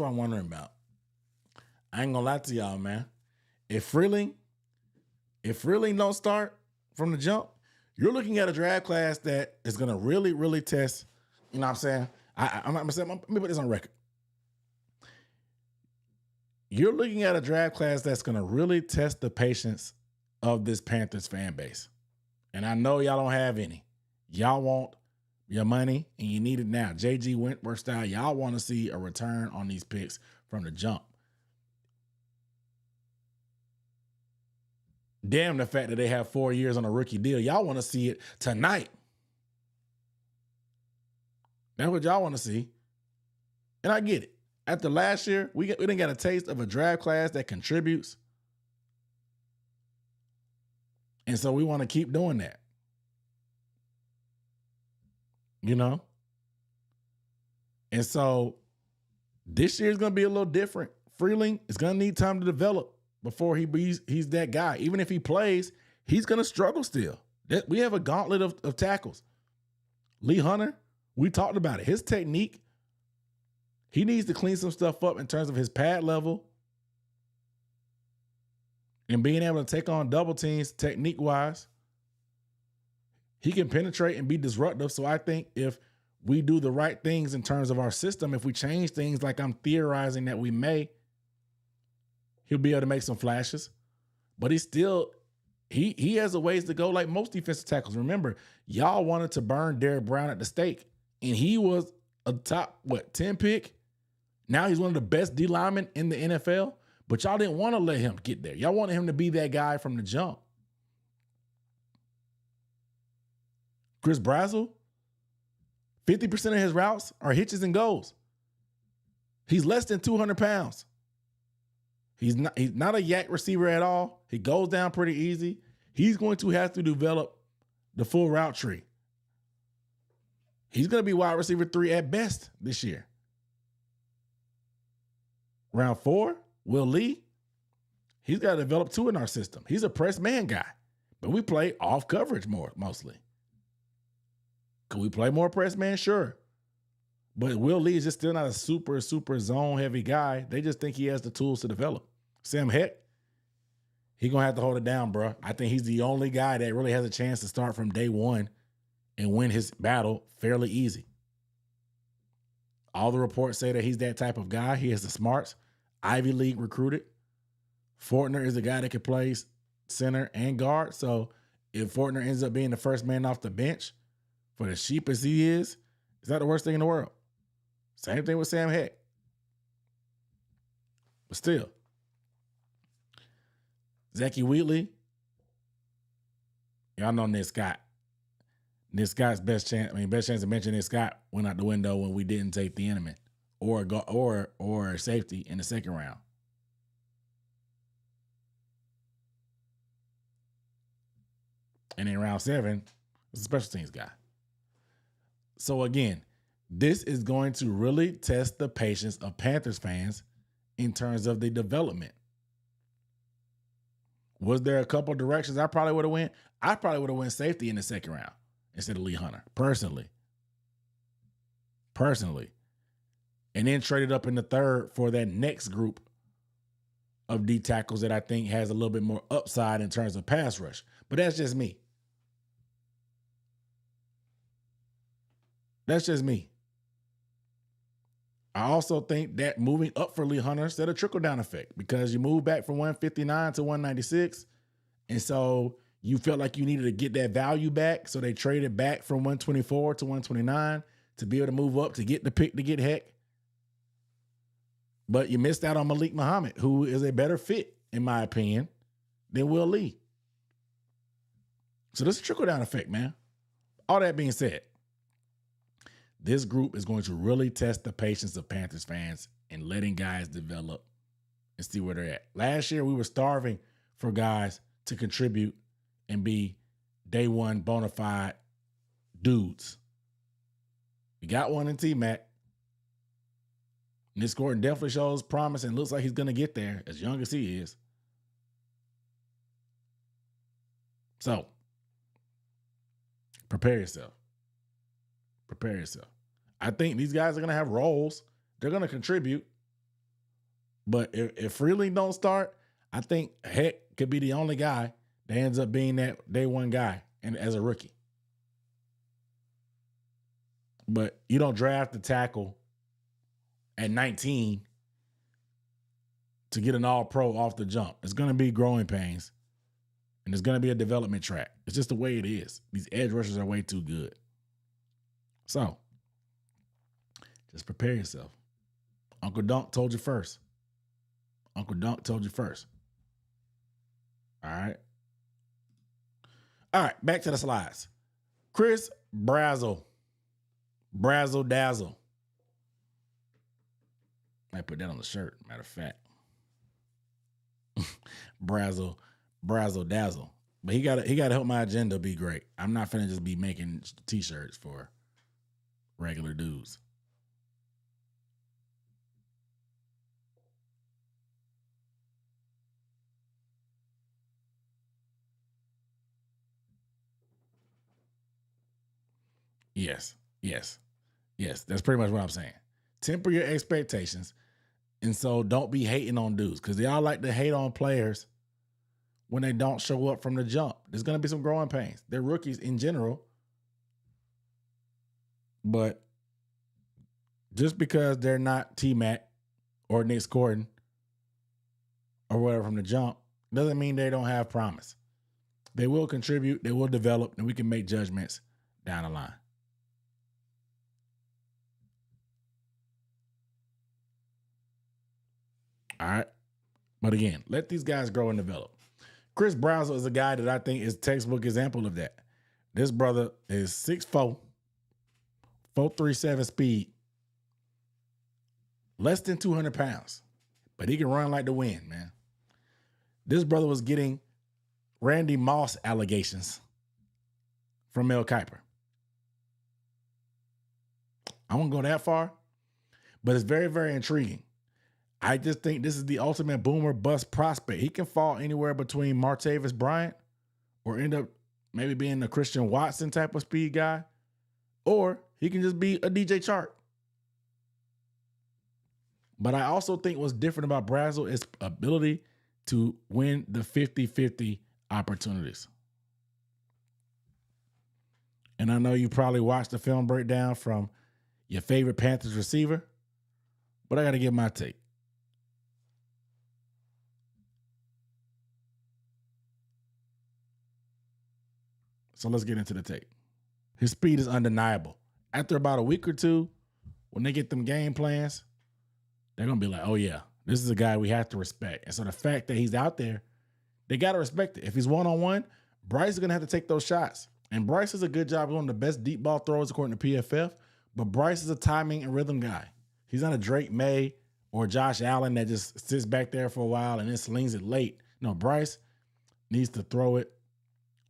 I'm wondering about. I ain't gonna lie to y'all, man. If Freeling don't start from the jump, you're looking at a draft class that is gonna really, really test. You know what I'm saying? I'm not gonna say. Let me put this on record. You're looking at a draft class that's gonna really test the patience of this Panthers fan base, and I know y'all don't have any. Y'all want your money and you need it now. JG Wentworth style. Y'all want to see a return on these picks from the jump. Damn the fact that they have 4 years on a rookie deal. Y'all want to see it tonight. That's what y'all want to see. And I get it. After last year, we didn't get a taste of a draft class that contributes. And so we want to keep doing that. You know? And so this year is going to be a little different. Freeling is going to need time to develop before he's that guy. Even if he plays, he's going to struggle still. We have a gauntlet of tackles. Lee Hunter, we talked about it. His technique, he needs to clean some stuff up in terms of his pad level and being able to take on double teams technique-wise. He can penetrate and be disruptive. So I think if we do the right things in terms of our system, if we change things like I'm theorizing that we may, he'll be able to make some flashes. But he has a ways to go like most defensive tackles. Remember, y'all wanted to burn Derrick Brown at the stake, and he was a top, 10 pick? Now he's one of the best D linemen in the NFL, but y'all didn't want to let him get there. Y'all wanted him to be that guy from the jump. Chris Brazzell, 50% of his routes are hitches and goes. He's less than 200 pounds. He's not a yak receiver at all. He goes down pretty easy. He's going to have to develop the full route tree. He's going to be wide receiver 3 at best this year. Round 4, Will Lee, he's got to develop 2 in our system. He's a press man guy, but we play off coverage mostly. Could we play more press man? Sure. But Will Lee is just still not a super zone heavy guy. They just think he has the tools to develop. Sam Heck, he's going to have to hold it down, bro. I think he's the only guy that really has a chance to start from day one and win his battle fairly easy. All the reports say that he's that type of guy. He has the smarts. Ivy League recruited. Fortner is a guy that can play center and guard. So if Fortner ends up being the first man off the bench, for the sheep as he is that the worst thing in the world? Same thing with Sam Heck. But still, Zachy Wheatley, y'all know Nick Scott. Nick Scott's best chance to mention Nick Scott went out the window when we didn't take the intimate or safety in the second round. And in round 7, it's a special teams guy. So again, this is going to really test the patience of Panthers fans in terms of the development. Was there a couple directions I probably would have went? I probably would have went safety in the second round instead of Lee Hunter, personally. And then traded up in the third for that next group of D tackles that I think has a little bit more upside in terms of pass rush. But that's just me. I also think that moving up for Lee Hunter set a trickle-down effect because you move back from 159 to 196. And so you felt like you needed to get that value back. So they traded back from 124 to 129 to be able to move up to get the pick to get Heck. But you missed out on Malik Muhammad, who is a better fit, in my opinion, than Will Lee. So this is a trickle-down effect, man. All that being said, this group is going to really test the patience of Panthers fans and letting guys develop and see where they're at. Last year, we were starving for guys to contribute and be day one bona fide dudes. We got one in T-Mac. This Gordon definitely shows promise and looks like he's going to get there, as young as he is. So, prepare yourself. I think these guys are going to have roles. They're going to contribute. But if Freely don't start, I think Heck could be the only guy that ends up being that day one guy and as a rookie. But you don't draft the tackle at 19 to get an all-pro off the jump. It's going to be growing pains, and it's going to be a development track. It's just the way it is. These edge rushers are way too good. So, just prepare yourself. Uncle Dunk told you first. All right? All right, back to the slides. Chris Brazzle Dazzle. I put that on the shirt, matter of fact. Brazzle Dazzle. But he gotta help my agenda be great. I'm not finna just be making t-shirts for regular dudes. Yes. That's pretty much what I'm saying. Temper your expectations. And so don't be hating on dudes because they all like to hate on players when they don't show up from the jump. There's going to be some growing pains. They're rookies in general. But just because they're not T-Mac or Nick Gordon or whatever from the jump doesn't mean they don't have promise. They will contribute, they will develop, and we can make judgments down the line. All right. But again, let these guys grow and develop. Chris Brazzle is a guy that I think is a textbook example of that. This brother is 6'4", 4.37 speed, less than 200 pounds, but he can run like the wind, man. This brother was getting Randy Moss allegations from Mel Kiper. I won't go that far, but it's very, very intriguing. I just think this is the ultimate boomer bust prospect. He can fall anywhere between Martavis Bryant or end up maybe being a Christian Watson type of speed guy, or he can just be a DJ Chark. But I also think what's different about Brazzle is ability to win the 50-50 opportunities. And I know you probably watched the film breakdown from your favorite Panthers receiver, but I got to give my take. So let's get into the tape. His speed is undeniable. After about a week or two, when they get them game plans, they're going to be like, oh, yeah, this is a guy we have to respect. And so the fact that he's out there, they got to respect it. If he's one-on-one, Bryce is going to have to take those shots. And Bryce does a good job of one of the best deep ball throwers according to PFF, but Bryce is a timing and rhythm guy. He's not a Drake May or Josh Allen that just sits back there for a while and then slings it late. No, Bryce needs to throw it.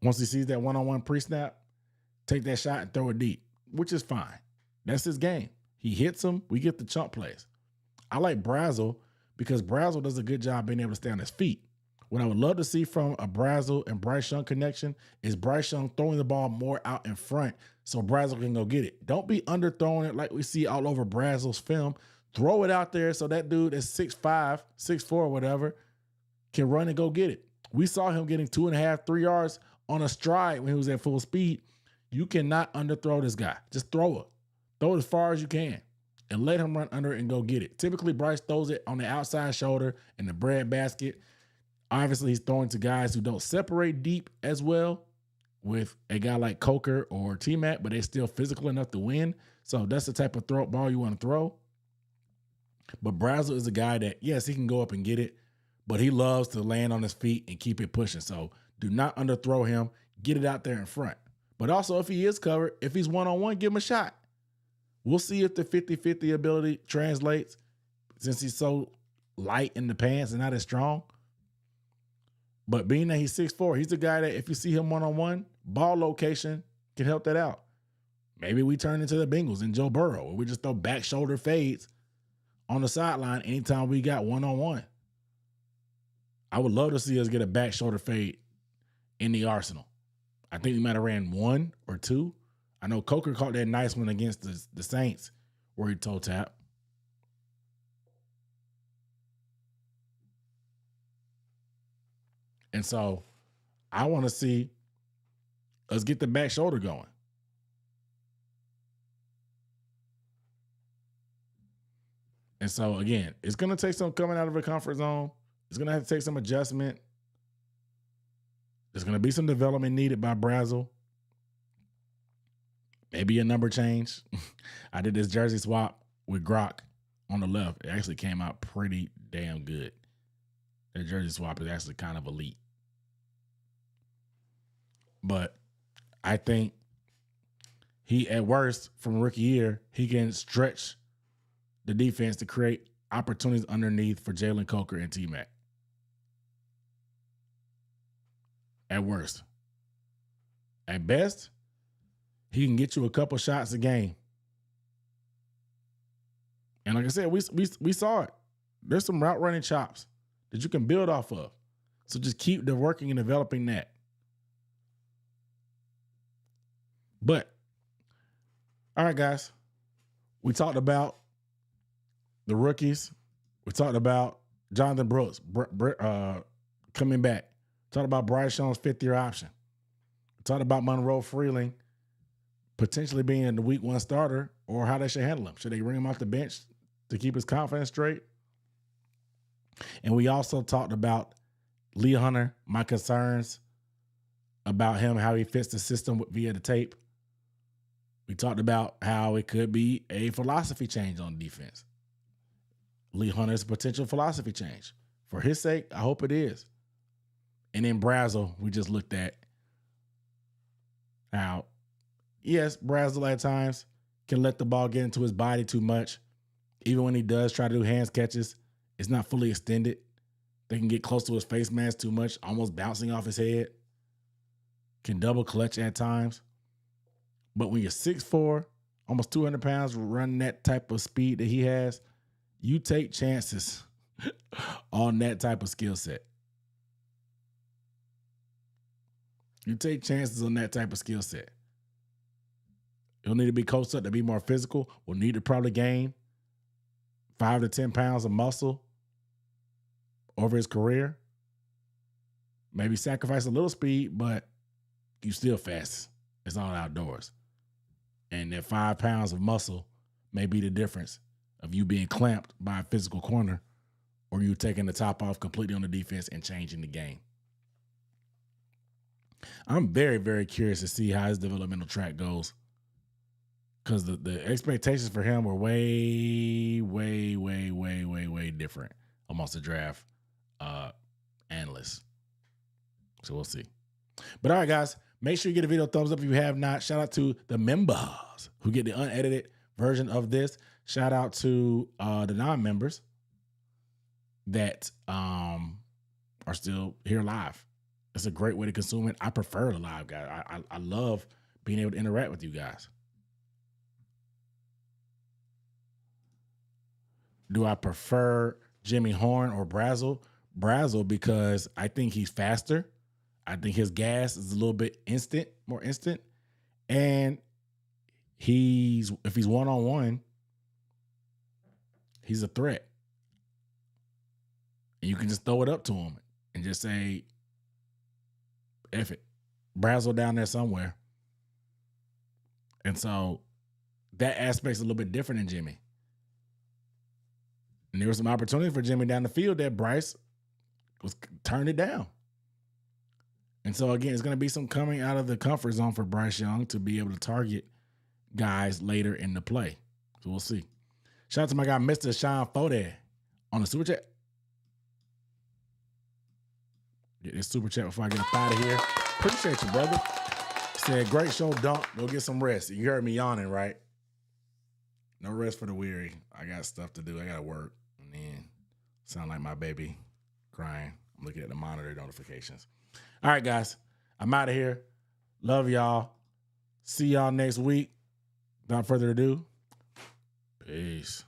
Once he sees that one-on-one pre-snap, take that shot and throw it deep. which is fine. That's his game. He hits them. We get the chunk plays. I like Brazel because Brazel does a good job being able to stay on his feet. What I would love to see from a Brazel and Bryce Young connection is Bryce Young throwing the ball more out in front so Brazel can go get it. Don't be underthrowing it like we see all over Brazel's film. Throw it out there so that dude is 6'5", 6'4", whatever, can run and go get it. We saw him getting 2.5, 3 yards on a stride when he was at full speed. You cannot underthrow this guy. Just throw it. Throw it as far as you can and let him run under it and go get it. Typically, Bryce throws it on the outside shoulder in the bread basket. Obviously, he's throwing to guys who don't separate deep as well with a guy like Coker or T-Mac, but they're still physical enough to win. So that's the type of ball you want to throw. But Brazel is a guy that, yes, he can go up and get it, but he loves to land on his feet and keep it pushing. So do not underthrow him. Get it out there in front. But also, if he is covered, if he's one-on-one, give him a shot. We'll see if the 50-50 ability translates since he's so light in the pants and not as strong. But being that he's 6'4", he's the guy that if you see him one-on-one, ball location can help that out. Maybe we turn into the Bengals and Joe Burrow, or we just throw back shoulder fades on the sideline anytime we got one-on-one. I would love to see us get a back shoulder fade in the arsenal. I think we might have ran 1 or 2. I know Coker caught that nice one against the Saints where he toe tap. And so I want to see us get the back shoulder going. And so, again, it's going to take some coming out of a comfort zone. It's going to have to take some adjustment. There's going to be some development needed by Brazel. Maybe a number change. I did this jersey swap with Grok on the left. It actually came out pretty damn good. That jersey swap is actually kind of elite. But I think he, at worst, from rookie year, he can stretch the defense to create opportunities underneath for Jalen Coker and T-Mac. At worst. At best, he can get you a couple shots a game. And like I said, we saw it. There's some route running chops that you can build off of. So just keep working and developing that. But, all right, guys, we talked about the rookies. We talked about Jonathan Brooks coming back. Talked about Bryce Young's 5th-year option. We talked about Monroe Freeling potentially being the week 1 starter, or how they should handle him. Should they bring him off the bench to keep his confidence straight? And we also talked about Lee Hunter, my concerns about him, how he fits the system via the tape. We talked about how it could be a philosophy change on defense. Lee Hunter's potential philosophy change. For his sake, I hope it is. And then Brazel, we just looked at how, yes, Brazel at times can let the ball get into his body too much. Even when he does try to do hands catches, it's not fully extended. They can get close to his face mask too much, almost bouncing off his head. Can double clutch at times. But when you're 6'4", almost 200 pounds, running that type of speed that he has, you take chances on that type of skill set. You take chances on that type of skill set. He'll need to be coached up to be more physical. We'll need to probably gain 5 to 10 pounds of muscle over his career. Maybe sacrifice a little speed, but you still fast. It's all outdoors. And that 5 pounds of muscle may be the difference of you being clamped by a physical corner or you taking the top off completely on the defense and changing the game. I'm very, very curious to see how his developmental track goes, because the expectations for him were way, way, way, way, way, way different amongst the draft analysts. So we'll see. But all right, guys, make sure you get a video thumbs up if you have not. Shout out to the members who get the unedited version of this. Shout out to the non-members that are still here live. It's a great way to consume it. I prefer the live, guys. I love being able to interact with you guys. Do I prefer Jimmy Horn or Brazel? Brazel, because I think he's faster. I think his gas is a little bit more instant. And if he's one-on-one, he's a threat. And you can just throw it up to him and just say, F it. Brazel down there somewhere. And so that aspect's a little bit different than Jimmy. And there was some opportunity for Jimmy down the field that Bryce turned it down. And so, again, it's going to be some coming out of the comfort zone for Bryce Young to be able to target guys later in the play. So we'll see. Shout out to my guy, Mr. Sean Fode, on the Super Chat. Get this Super Chat before I get up out of here. Appreciate you, brother. Said, great show, Dunk. Go get some rest. You heard me yawning, right? No rest for the weary. I got stuff to do. I got to work. And then sound like my baby crying. I'm looking at the monitor notifications. All right, guys. I'm out of here. Love y'all. See y'all next week. Without further ado, peace.